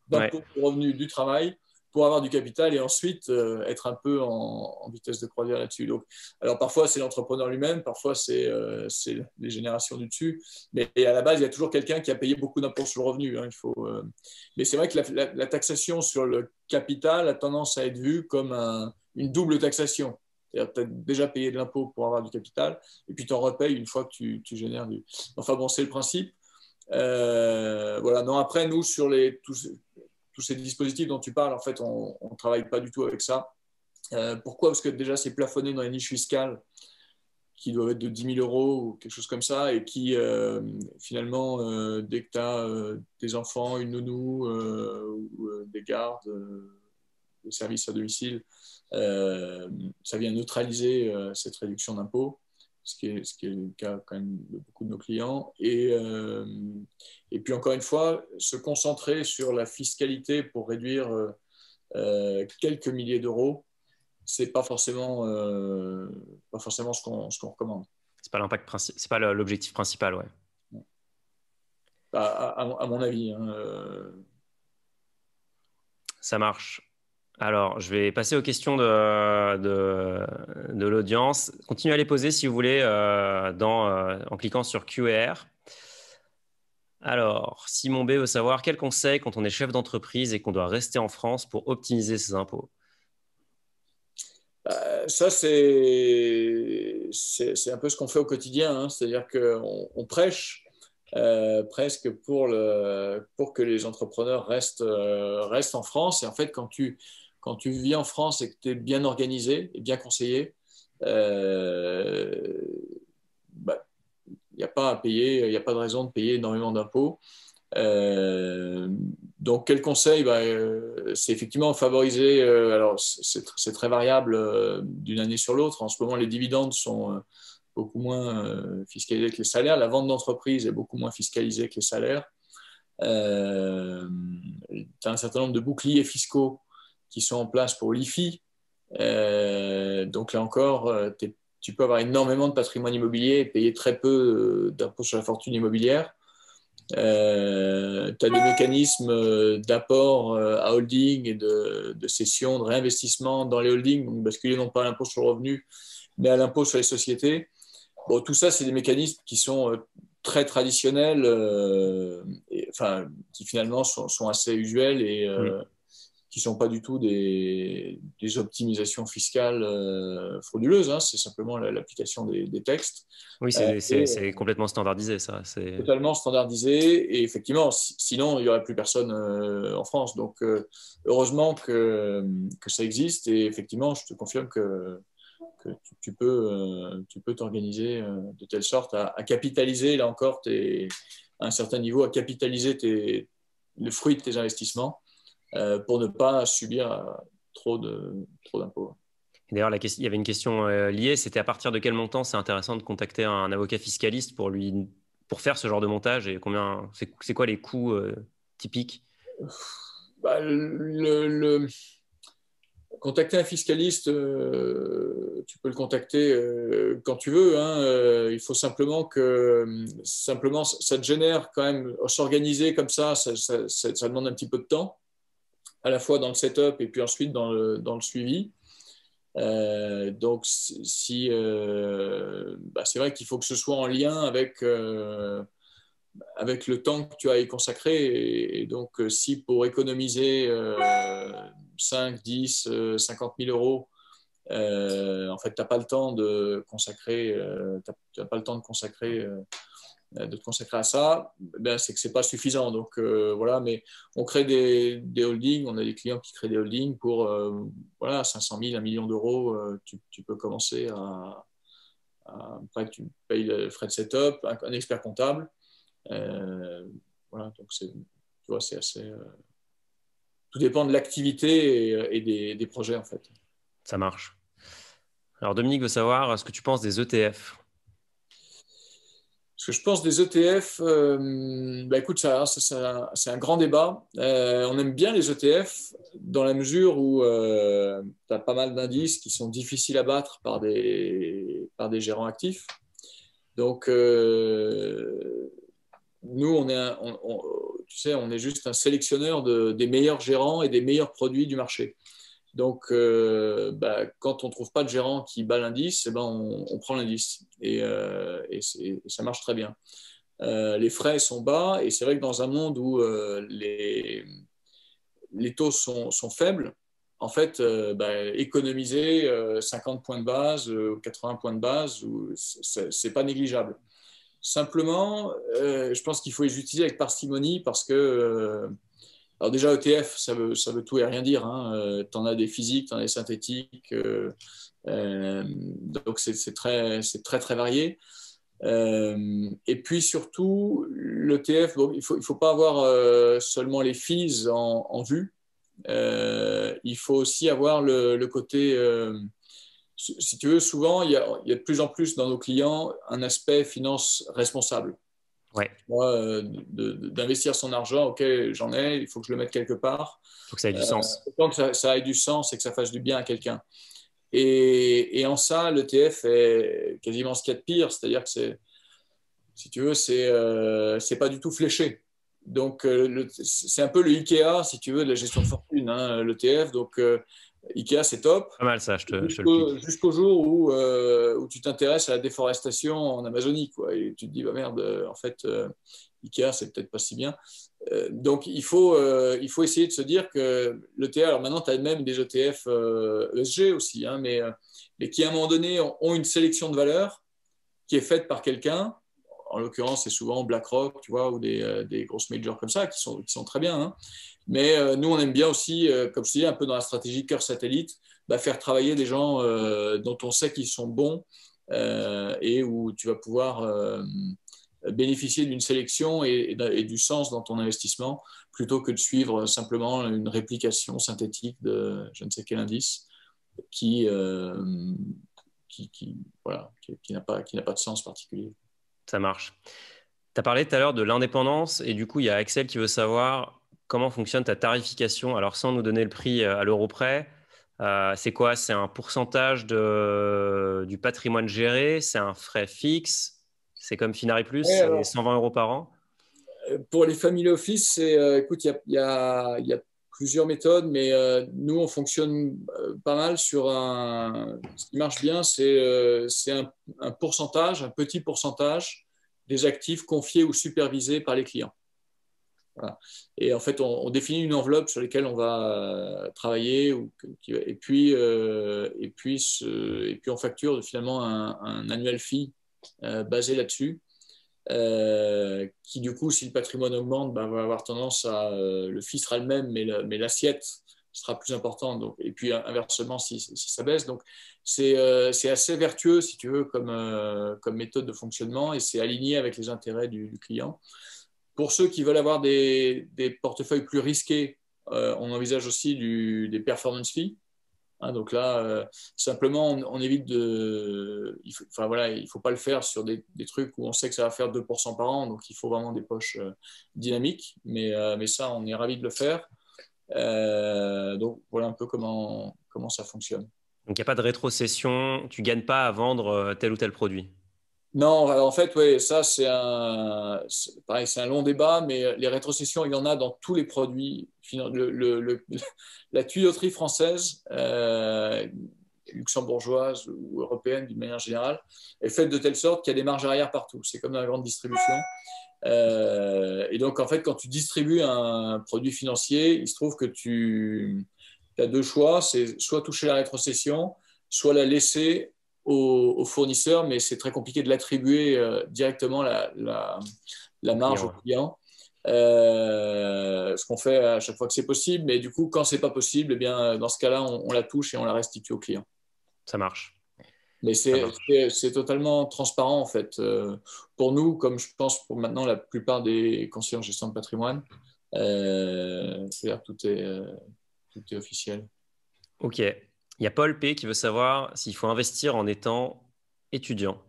d'impôts sur le revenu du travail pour avoir du capital et ensuite être un peu en vitesse de croisière là-dessus. Donc, alors parfois c'est l'entrepreneur lui-même, parfois c'est les générations du dessus, mais à la base il y a toujours quelqu'un qui a payé beaucoup d'impôts sur le revenu. Hein, mais c'est vrai que la taxation sur le capital a tendance à être vue comme une double taxation. C'est-à-dire que tu as déjà payé de l'impôt pour avoir du capital et puis tu en repayes une fois que tu génères du. Enfin bon, c'est le principe. Voilà. Non, après, nous, sur tous ces dispositifs dont tu parles, en fait, on ne travaille pas du tout avec ça. Pourquoi? Parce que déjà, c'est plafonné dans les niches fiscales qui doivent être de 10 000 euros ou quelque chose comme ça et qui, finalement, dès que tu as des enfants, une nounou ou des gardes, des services à domicile, ça vient neutraliser cette réduction d'impôt. Ce qui est le cas quand même de beaucoup de nos clients. Et puis, encore une fois, se concentrer sur la fiscalité pour réduire quelques milliers d'euros, ce n'est pas forcément ce qu'on recommande. C'est pas l'impact principal, c'est pas l'objectif principal, ouais. À mon avis. Hein, Ça marche. Alors, je vais passer aux questions de l'audience. Continuez à les poser si vous voulez en cliquant sur Q&R. Alors, Simon B veut savoir quel conseil quand on est chef d'entreprise et qu'on doit rester en France pour optimiser ses impôts. Ça, c'est un peu ce qu'on fait au quotidien. Hein. C'est-à-dire qu'on prêche presque pour que les entrepreneurs restent en France. Et en fait, quand tu vis en France et que tu es bien organisé et bien conseillé, bah, il n'y a pas à payer, il n'y a pas de raison de payer énormément d'impôts. Euh, donc, quel conseil? C'est effectivement favoriser. Alors, c'est très variable d'une année sur l'autre. En ce moment, les dividendes sont beaucoup moins fiscalisés que les salaires. La vente d'entreprise est beaucoup moins fiscalisée que les salaires. Tu as un certain nombre de boucliers fiscaux qui sont en place pour l'IFI. Donc là encore, tu peux avoir énormément de patrimoine immobilier et payer très peu d'impôts sur la fortune immobilière. Tu as des mécanismes d'apport à holding et de cession, de réinvestissement dans les holdings, donc basculer non pas à l'impôt sur le revenu, mais à l'impôt sur les sociétés. Bon, tout ça, c'est des mécanismes qui sont très traditionnels, qui finalement sont assez usuels et qui ne sont pas du tout des optimisations fiscales frauduleuses, hein. C'est simplement l'application des textes. Oui, c'est complètement standardisé, ça. Totalement standardisé. Et effectivement, sinon, il n'y aurait plus personne en France. Donc, heureusement que ça existe. Et effectivement, je te confirme que tu peux t'organiser de telle sorte à capitaliser, là encore, à un certain niveau, à capitaliser le fruit de tes investissements pour ne pas subir trop d'impôts. D'ailleurs, il y avait une question liée, c'était à partir de quel montant c'est intéressant de contacter un avocat fiscaliste pour faire ce genre de montage et c'est quoi les coûts typiques? Contacter un fiscaliste, tu peux le contacter quand tu veux, hein. Il faut simplement ça te génère quand même, s'organiser comme ça demande un petit peu de temps, à la fois dans le setup et puis ensuite dans le suivi. Donc, c'est vrai qu'il faut que ce soit en lien avec le temps que tu as à y consacrer. Et donc, si pour économiser 5, 10, 50 000 euros, en fait, tu n'as pas le temps de consacrer, de te consacrer à ça, ben, c'est que ce n'est pas suffisant. Donc voilà, mais on crée des holdings, on a des clients qui créent des holdings pour 500 000, 1 million d'euros. Tu peux commencer après, tu payes le frais de setup, un expert comptable. Voilà, donc tu vois, c'est assez. Tout dépend de l'activité et des projets, en fait. Ça marche. Alors, Dominique veut savoir ce que tu penses des ETF. Ce que je pense des ETF, écoute, c'est un grand débat. On aime bien les ETF dans la mesure où tu as pas mal d'indices qui sont difficiles à battre par des gérants actifs. Donc, nous, on est juste un sélectionneur des meilleurs gérants et des meilleurs produits du marché. Donc, quand on ne trouve pas de gérant qui bat l'indice, on prend l'indice et ça marche très bien. Les frais sont bas et c'est vrai que dans un monde où les taux sont faibles, en fait, économiser 50 points de base, 80 points de base, c'est pas négligeable. Simplement, je pense qu'il faut les utiliser avec parcimonie parce que alors déjà, ETF, ça veut tout et rien dire, hein. Tu en as des physiques, tu en as des synthétiques, donc c'est très, très varié. Et puis surtout, l'ETF, il ne faut pas avoir seulement les fees en vue. Il faut aussi avoir le côté, si tu veux, souvent, il y a de plus en plus dans nos clients un aspect finance responsable. Ouais. Moi, d'investir son argent, ok, j'en ai, il faut que je le mette quelque part. Il faut que ça ait du sens. Tant que ça ait du sens et que ça fasse du bien à quelqu'un. Et en ça, l'ETF est quasiment ce qu'il y a de pire, c'est-à-dire que si tu veux, c'est pas du tout fléché. Donc, c'est un peu le Ikea, si tu veux, de la gestion de fortune, hein, l'ETF. Donc, Ikea, c'est top. Pas mal ça, je te le pique. Jusqu'au jour où tu t'intéresses à la déforestation en Amazonie, quoi, et tu te dis, bah merde, en fait, Ikea, c'est peut-être pas si bien. Donc, il faut essayer de se dire que l'ETF, alors maintenant, tu as même des ETF ESG aussi, hein, mais qui, à un moment donné, ont une sélection de valeurs qui est faite par quelqu'un en l'occurrence, c'est souvent BlackRock, tu vois, ou des grosses majors comme ça qui sont très bien. Hein. Mais nous, on aime bien aussi, comme je dis, un peu dans la stratégie cœur satellite, faire travailler des gens dont on sait qu'ils sont bons et où tu vas pouvoir bénéficier d'une sélection et du sens dans ton investissement plutôt que de suivre simplement une réplication synthétique de je ne sais quel indice qui voilà, qui n'a pas de sens particulier. Ça marche. Tu as parlé tout à l'heure de l'indépendance et du coup, il y a Axel qui veut savoir comment fonctionne ta tarification. Alors, sans nous donner le prix à l'euro près, c'est quoi? C'est un pourcentage du patrimoine géré? C'est un frais fixe? C'est comme Finari Plus, Ouais, c'est alors, 120 euros par an? pour les family office, écoute, il y a plusieurs méthodes, mais nous, on fonctionne pas mal sur ce qui marche bien, c'est un pourcentage, un petit pourcentage des actifs confiés ou supervisés par les clients. Voilà. Et en fait, on définit une enveloppe sur laquelle on va travailler et puis on facture finalement un annual fee basé là-dessus. Qui du coup, si le patrimoine augmente, va avoir tendance le fee sera le même, mais l'assiette sera plus importante. Donc, et puis inversement, si ça baisse. Donc, c'est assez vertueux, si tu veux, comme méthode de fonctionnement et c'est aligné avec les intérêts du client. Pour ceux qui veulent avoir des portefeuilles plus risqués, on envisage aussi des performance fees. Hein, donc là, simplement, on évite enfin voilà, il ne faut pas le faire sur des trucs où on sait que ça va faire 2% par an, donc il faut vraiment des poches dynamiques, mais ça, on est ravis de le faire. Donc voilà un peu comment ça fonctionne. Donc, il n'y a pas de rétrocession, tu ne gagnes pas à vendre tel ou tel produit. Non, alors en fait, oui, ça pareil, c'est un long débat, mais les rétrocessions, il y en a dans tous les produits. La tuyauterie française, luxembourgeoise ou européenne d'une manière générale, est faite de telle sorte qu'il y a des marges arrière partout. C'est comme dans la grande distribution. Et donc, en fait, quand tu distribues un produit financier, il se trouve que tu as deux choix, c'est soit toucher la rétrocession, soit la laisser au fournisseur, mais c'est très compliqué de l'attribuer directement la marge au client. Ce qu'on fait à chaque fois que c'est possible, mais du coup, quand c'est pas possible, eh bien, dans ce cas-là, on la touche et on la restitue au client. Ça marche. Mais Ça marche. c'est totalement transparent en fait. Pour nous, comme je pense pour maintenant la plupart des conseillers en gestion de patrimoine, c'est-à-dire tout est officiel. Ok. Il y a Paul P qui veut savoir s'il faut investir en étant étudiant.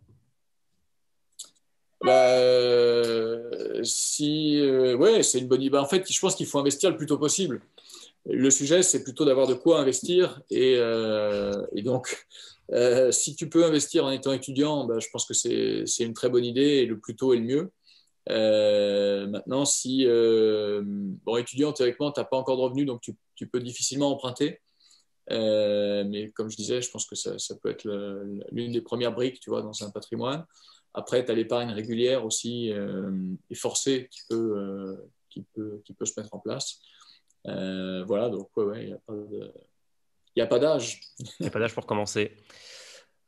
Ouais, c'est une bonne idée. En fait, je pense qu'il faut investir le plus tôt possible. Le sujet, c'est plutôt d'avoir de quoi investir. Et donc, si tu peux investir en étant étudiant, je pense que c'est une très bonne idée et le plus tôt est le mieux. Maintenant, si, bon, étudiant, théoriquement, tu n'as pas encore de revenus, donc tu peux difficilement emprunter. Mais comme je disais, je pense que ça peut être l'une des premières briques, tu vois, dans un patrimoine. Après, tu as l'épargne régulière aussi et forcée qui peut se mettre en place. Voilà, donc ouais, il n'y a pas d'âge. Il n'y a pas d'âge pour commencer.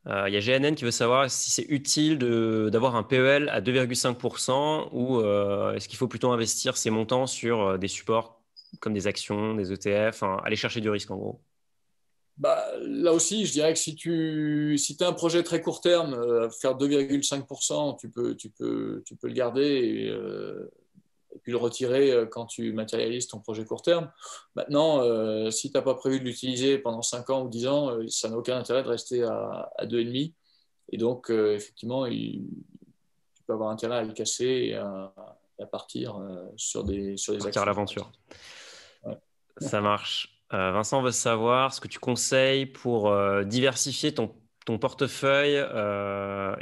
Il y a GNN qui veut savoir si c'est utile d'avoir un PEL à 2,5% ou est-ce qu'il faut plutôt investir ces montants sur des supports comme des actions, des ETF, enfin, aller chercher du risque en gros. Là aussi, je dirais que si as un projet très court terme, faire 2,5%, tu peux le garder et puis le retirer quand tu matérialises ton projet court terme. Maintenant, si tu n'as pas prévu de l'utiliser pendant 5 ans ou 10 ans, ça n'a aucun intérêt de rester à 2,5. Et donc, effectivement, tu peux avoir intérêt à le casser et à partir sur des Partir à actions. l'aventure. Ouais. Ça marche. Vincent veut savoir ce que tu conseilles pour diversifier ton portefeuille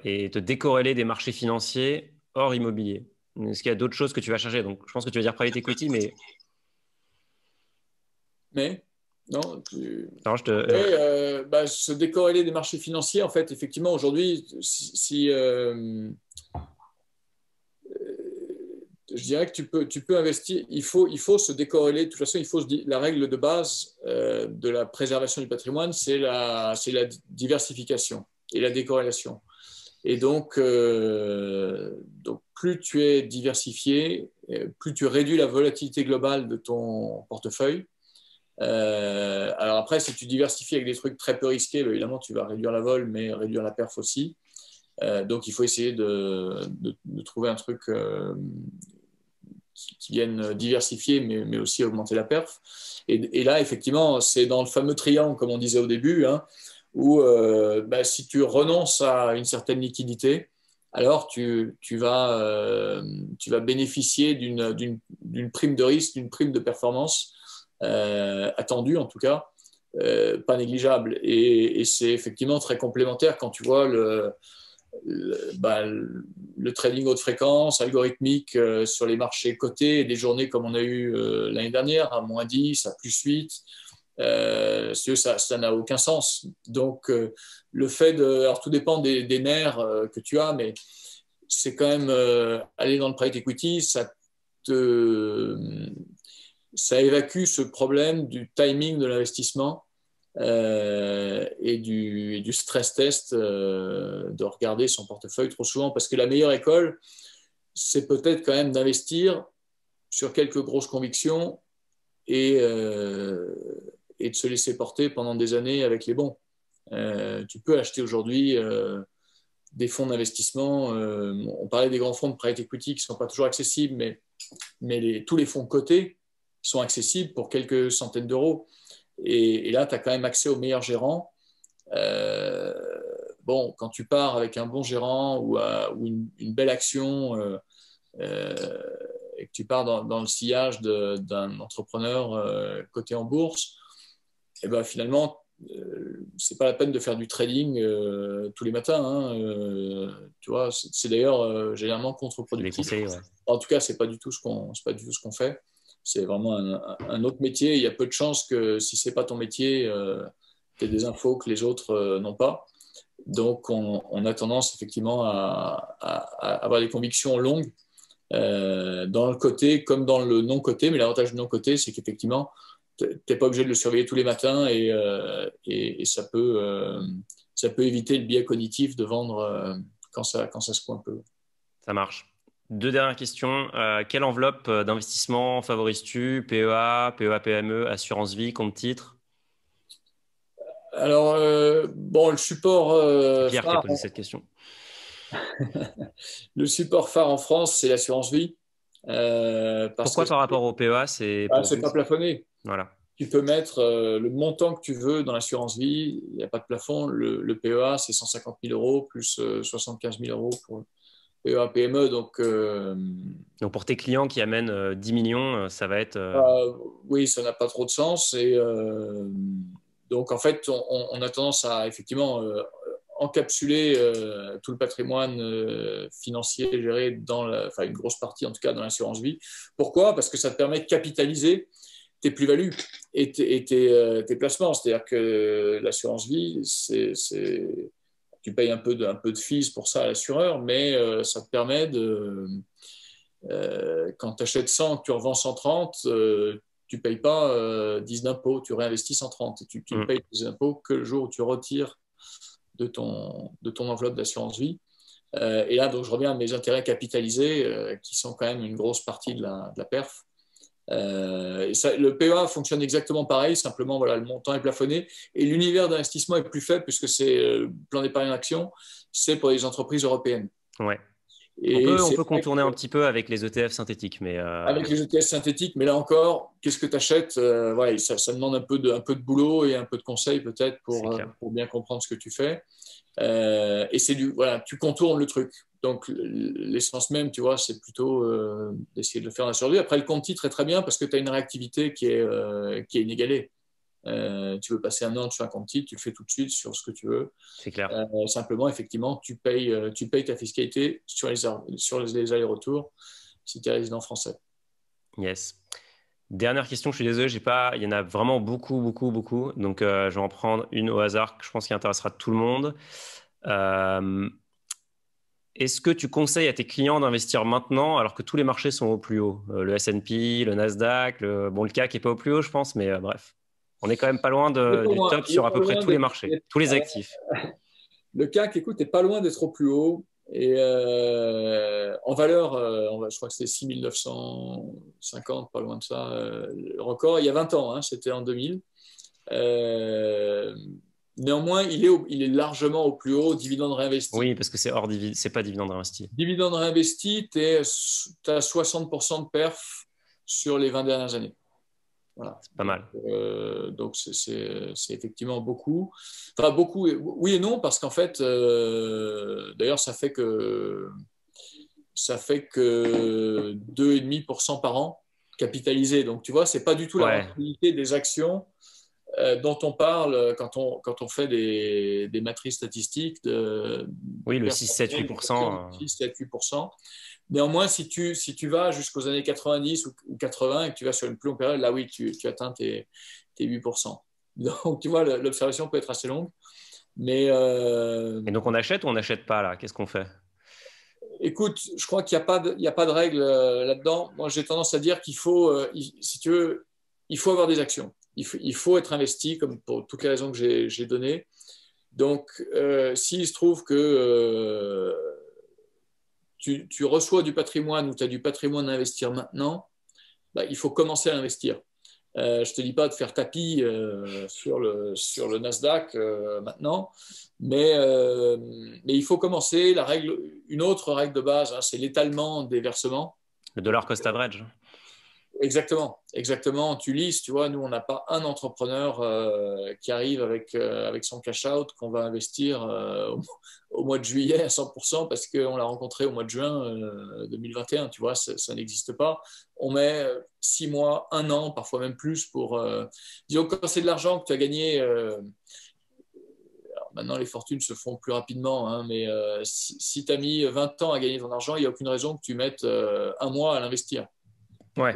et te décorréler des marchés financiers hors immobilier. Est-ce qu'il y a d'autres choses que tu vas chercher? Donc, je pense que tu vas dire private equity, mais Mais non, non, se décorréler des marchés financiers, en fait, effectivement, aujourd'hui, je dirais que tu peux investir, il faut se décorréler, de toute façon, la règle de base de la préservation du patrimoine, c'est la diversification et la décorrélation. Et donc, plus tu es diversifié, plus tu réduis la volatilité globale de ton portefeuille. Alors après, si tu diversifies avec des trucs très peu risqués, évidemment, tu vas réduire la vol, mais réduire la perf aussi. Donc, il faut essayer de trouver un truc qui vienne diversifier, mais aussi augmenter la perf. Et là, effectivement, c'est dans le fameux triangle, comme on disait au début, hein, où si tu renonces à une certaine liquidité, alors tu vas bénéficier d'une prime de risque, d'une prime de performance attendue en tout cas, pas négligeable. Et c'est effectivement très complémentaire quand tu vois le trading haute fréquence, algorithmique sur les marchés cotés, et des journées comme on a eu l'année dernière, à -10, à +8. Ça n'a aucun sens. Donc, le fait de. Alors, tout dépend des nerfs que tu as, mais c'est quand même aller dans le private equity, ça évacue ce problème du timing de l'investissement et du stress test de regarder son portefeuille trop souvent. Parce que la meilleure école, c'est peut-être quand même d'investir sur quelques grosses convictions et de se laisser porter pendant des années avec les bons. Tu peux acheter aujourd'hui des fonds d'investissement. On parlait des grands fonds de private equity qui ne sont pas toujours accessibles, mais tous les fonds cotés sont accessibles pour quelques centaines d'euros. Et là, tu as quand même accès aux meilleurs gérants. Quand tu pars avec un bon gérant ou une belle action et que tu pars dans le sillage d'un entrepreneur coté en bourse, et ben finalement, c'est pas la peine de faire du trading tous les matins. Hein, tu vois, c'est d'ailleurs généralement contre-productif. Déconseillé, ouais. En tout cas, c'est pas du tout ce qu'on fait. C'est vraiment un autre métier. Il y a peu de chances que si c'est pas ton métier, tu aies des infos que les autres n'ont pas. Donc, on a tendance effectivement à avoir des convictions longues dans le côté comme dans le non-côté. Mais l'avantage du non-côté, c'est qu'effectivement, tu n'es pas obligé de le surveiller tous les matins et ça peut éviter le biais cognitif de vendre quand ça se coin un peu. Ça marche. 2 dernières questions. Quelle enveloppe d'investissement favorises-tu? PEA, PEA PME, assurance vie, compte titre? Alors, le support C'est Pierre qui a phare, posé cette question. le support phare en France, c'est l'assurance vie. Parce Pourquoi que par rapport au PEA, c'est pour c'est vous? pas plafonné. Voilà. Tu peux mettre le montant que tu veux dans l'assurance vie, il n'y a pas de plafond. Le PEA, c'est 150 000 euros plus 75 000 euros pour le PEA PME. Donc, Donc pour tes clients qui amènent 10 millions, ça va être… oui, ça n'a pas trop de sens. Et donc, en fait, on a tendance à effectivement encapsuler tout le patrimoine financier géré une grosse partie en tout cas dans l'assurance vie. Pourquoi? Parce que ça te permet de capitaliser tes plus-values et tes placements. C'est-à-dire que l'assurance vie, tu payes un peu de fees pour ça à l'assureur, mais ça te permet quand tu achètes 100, que tu revends 130, tu ne payes pas 10 d'impôts, tu réinvestis 130 et tu ne payes des impôts que le jour où tu retires de ton enveloppe d'assurance vie. Et là, donc, je reviens à mes intérêts capitalisés qui sont quand même une grosse partie de la perf. Le PEA fonctionne exactement pareil, simplement voilà, le montant est plafonné et l'univers d'investissement est plus faible puisque c'est le plan d'épargne en action, c'est pour les entreprises européennes. Ouais. Et on peut contourner un petit peu avec les ETF synthétiques. Avec les ETF synthétiques, mais là encore, qu'est-ce que tu achètes? Ça demande un peu de boulot et un peu de conseil peut-être pour bien comprendre ce que tu fais. Et tu contournes le truc. Donc, l'essence même, tu vois, c'est plutôt d'essayer de le faire en assurance vie. Après, le compte titre est très bien parce que tu as une réactivité qui est inégalée. Tu veux passer un an sur un compte titre, tu le fais tout de suite sur ce que tu veux. C'est clair. Simplement, effectivement, tu payes ta fiscalité sur les allers-retours si tu es résident français. Yes. Dernière question, je suis désolé, il y en a vraiment beaucoup, beaucoup, beaucoup. Donc, je vais en prendre une au hasard que je pense qui intéressera tout le monde. Est-ce que tu conseilles à tes clients d'investir maintenant alors que tous les marchés sont au plus haut? Le S&P, le Nasdaq, le CAC n'est pas au plus haut, je pense, mais bref. On est quand même pas loin du top sur à peu près tous les marchés, tous les actifs. Le CAC, écoute, n'est pas loin d'être au plus haut. Et en valeur, je crois que c'est 6 950, pas loin de ça, le record, il y a 20 ans, hein, c'était en 2000. Néanmoins, il est largement au plus haut, dividende réinvesti. Oui, parce que c'est pas dividende réinvesti. Dividende réinvesti, tu as 60% de perf sur les 20 dernières années. Voilà. C'est pas mal. Donc c'est effectivement beaucoup. Enfin, beaucoup, oui et non, parce qu'en fait, d'ailleurs, ça fait que 2,5% par an capitalisé. Donc, tu vois, c'est pas du tout la rentabilité des actions dont on parle quand on fait des matrices statistiques. Oui, le 6, 7, 8%. 6, 7, 8%. Néanmoins, si tu vas jusqu'aux années 90 ou 80 et que tu vas sur une plus longue période, là oui, tu atteins tes 8%. Donc, tu vois, l'observation peut être assez longue. Mais, et donc, on achète ou on n'achète pas là? Qu'est-ce qu'on fait? Écoute, je crois qu'il n'y a pas de règle là-dedans. Moi, j'ai tendance à dire qu'il faut, si tu veux, il faut avoir des actions. Il faut être investi, comme pour toutes les raisons que j'ai données. Donc, s'il se trouve que tu reçois du patrimoine ou tu as du patrimoine à investir maintenant, bah, il faut commencer à investir. Je ne te dis pas de faire tapis sur le Nasdaq maintenant, mais il faut commencer. Une autre règle de base, hein, c'est l'étalement des versements. Le dollar cost average. Exactement, exactement. Tu lises, tu vois, nous, on n'a pas un entrepreneur qui arrive avec son cash-out qu'on va investir au mois de juillet à 100% parce qu'on l'a rencontré au mois de juin 2021, tu vois, ça n'existe pas. On met 6 mois, 1 an, parfois même plus pour... disons, quand c'est de l'argent que tu as gagné... maintenant, les fortunes se font plus rapidement, hein, mais si tu as mis 20 ans à gagner ton argent, il n'y a aucune raison que tu mettes 1 mois à l'investir. Ouais,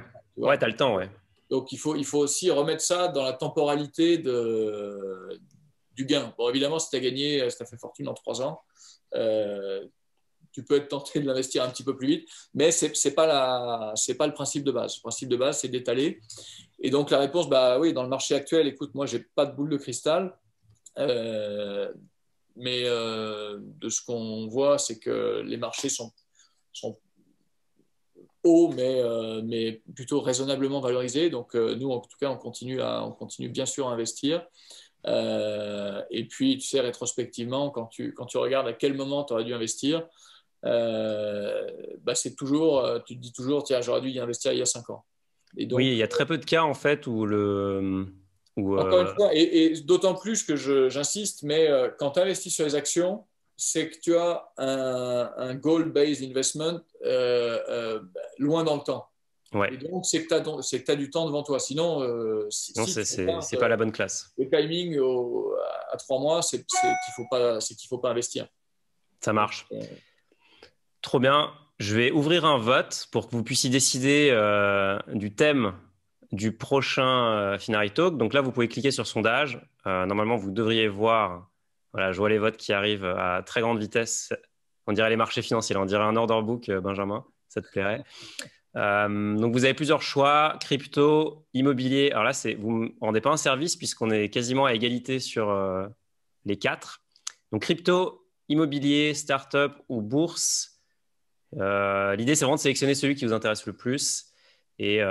tu as le temps, ouais. Donc, il faut aussi remettre ça dans la temporalité du gain. Bon, évidemment, si tu as gagné, si tu as fait fortune en 3 ans, tu peux être tenté de l'investir un petit peu plus vite, mais ce n'est pas le principe de base. Le principe de base, c'est d'étaler. Et donc, la réponse, bah oui, dans le marché actuel, écoute, moi, je n'ai pas de boule de cristal, mais de ce qu'on voit, c'est que les marchés sont haut, mais plutôt raisonnablement valorisé. Donc, nous, en tout cas, on continue bien sûr à investir. Et puis, tu sais, rétrospectivement, quand tu regardes à quel moment tu aurais dû investir, bah, c'est toujours, tu te dis toujours, tiens, j'aurais dû y investir il y a 5 ans. Et donc, oui, il y a très peu de cas, en fait, où encore une fois, et d'autant plus que j'insiste, mais quand tu investis sur les actions, c'est que tu as un goal-based investment loin dans le temps. Ouais. Et donc, c'est que tu as du temps devant toi. Sinon, non, c'est pas la bonne classe. Le timing à 3 mois, c'est qu'il faut pas investir. Ça marche. Trop bien. Je vais ouvrir un vote pour que vous puissiez décider du thème du prochain Finari Talk. Donc là, vous pouvez cliquer sur sondage. Normalement, vous devriez voir. Voilà, je vois les votes qui arrivent à très grande vitesse. On dirait les marchés financiers. On dirait un order book, Benjamin. Ça te plairait. Donc, vous avez plusieurs choix. Crypto, immobilier. Alors là, vous ne me rendez pas un service puisqu'on est quasiment à égalité sur les 4. Donc, crypto, immobilier, startup ou bourse. L'idée, c'est vraiment de sélectionner celui qui vous intéresse le plus et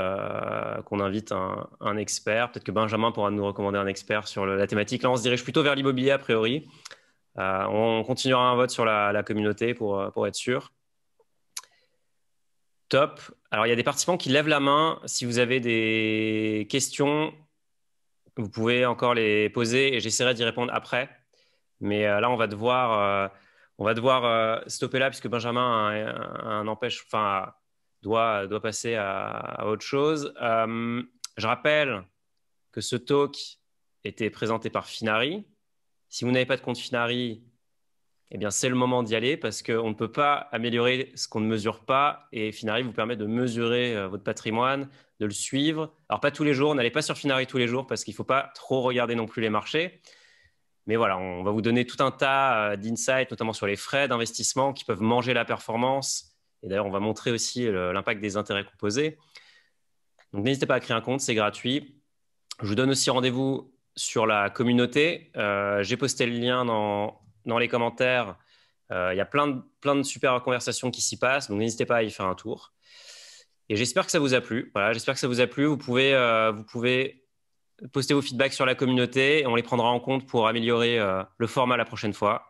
qu'on invite un expert. Peut-être que Benjamin pourra nous recommander un expert sur la thématique. Là, on se dirige plutôt vers l'immobilier a priori. On continuera un vote sur la communauté pour être sûr. Top. Alors, il y a des participants qui lèvent la main. Si vous avez des questions, vous pouvez encore les poser et j'essaierai d'y répondre après. Mais là, on va devoir stopper là puisque Benjamin doit passer à autre chose. Je rappelle que ce talk était présenté par Finari. Si vous n'avez pas de compte Finari, eh bien, c'est le moment d'y aller parce qu'on ne peut pas améliorer ce qu'on ne mesure pas. Et Finari vous permet de mesurer votre patrimoine, de le suivre. Alors, pas tous les jours. N'allez pas sur Finari tous les jours parce qu'il ne faut pas trop regarder non plus les marchés. Mais voilà, on va vous donner tout un tas d'insights, notamment sur les frais d'investissement qui peuvent manger la performance. Et d'ailleurs, on va montrer aussi l'impact des intérêts composés. Donc, n'hésitez pas à créer un compte, c'est gratuit. Je vous donne aussi rendez-vous sur la communauté. J'ai posté le lien dans les commentaires. Il y a plein de super conversations qui s'y passent, donc n'hésitez pas à y faire un tour. Et j'espère que ça vous a plu. Voilà, j'espère que ça vous a plu. Vous pouvez poster vos feedbacks sur la communauté et on les prendra en compte pour améliorer le format la prochaine fois.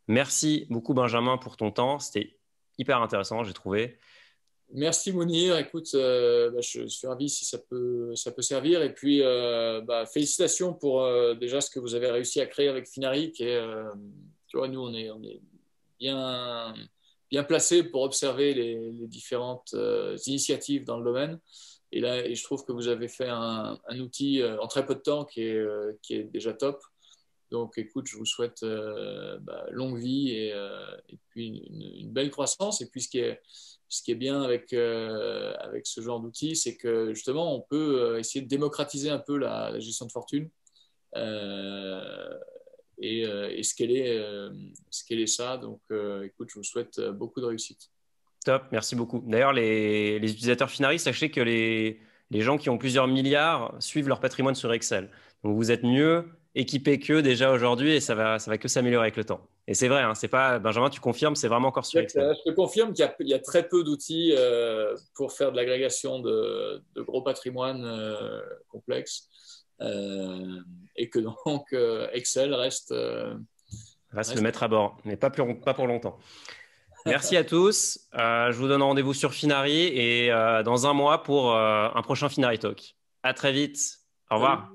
Merci beaucoup, Benjamin, pour ton temps. C'était hyper intéressant, j'ai trouvé. Merci Mounir, écoute, je suis ravi si ça peut servir. Et puis, félicitations pour déjà ce que vous avez réussi à créer avec Finari. Tu vois, nous, on est bien placés pour observer les différentes initiatives dans le domaine. Et là, je trouve que vous avez fait un outil en très peu de temps qui est déjà top. Donc, écoute, je vous souhaite longue vie et puis une belle croissance. Et puis, ce qui est bien avec ce genre d'outils, c'est que justement, on peut essayer de démocratiser un peu la gestion de fortune et scaler ça. Donc, écoute, je vous souhaite beaucoup de réussite. Top, merci beaucoup. D'ailleurs, les utilisateurs Finari, sachez que les gens qui ont plusieurs milliards suivent leur patrimoine sur Excel. Donc, vous êtes mieux équipés qu'eux déjà aujourd'hui et ça va que s'améliorer avec le temps. Et c'est vrai, hein, c'est pas, Benjamin, tu confirmes, c'est vraiment encore sur Excel. Je te confirme qu'il y a très peu d'outils pour faire de l'agrégation de gros patrimoines complexes et que donc Excel reste le mettre à bord, mais pas pour longtemps. Merci à tous. Je vous donne rendez-vous sur Finari et dans un mois pour un prochain Finari Talk. À très vite. Au revoir.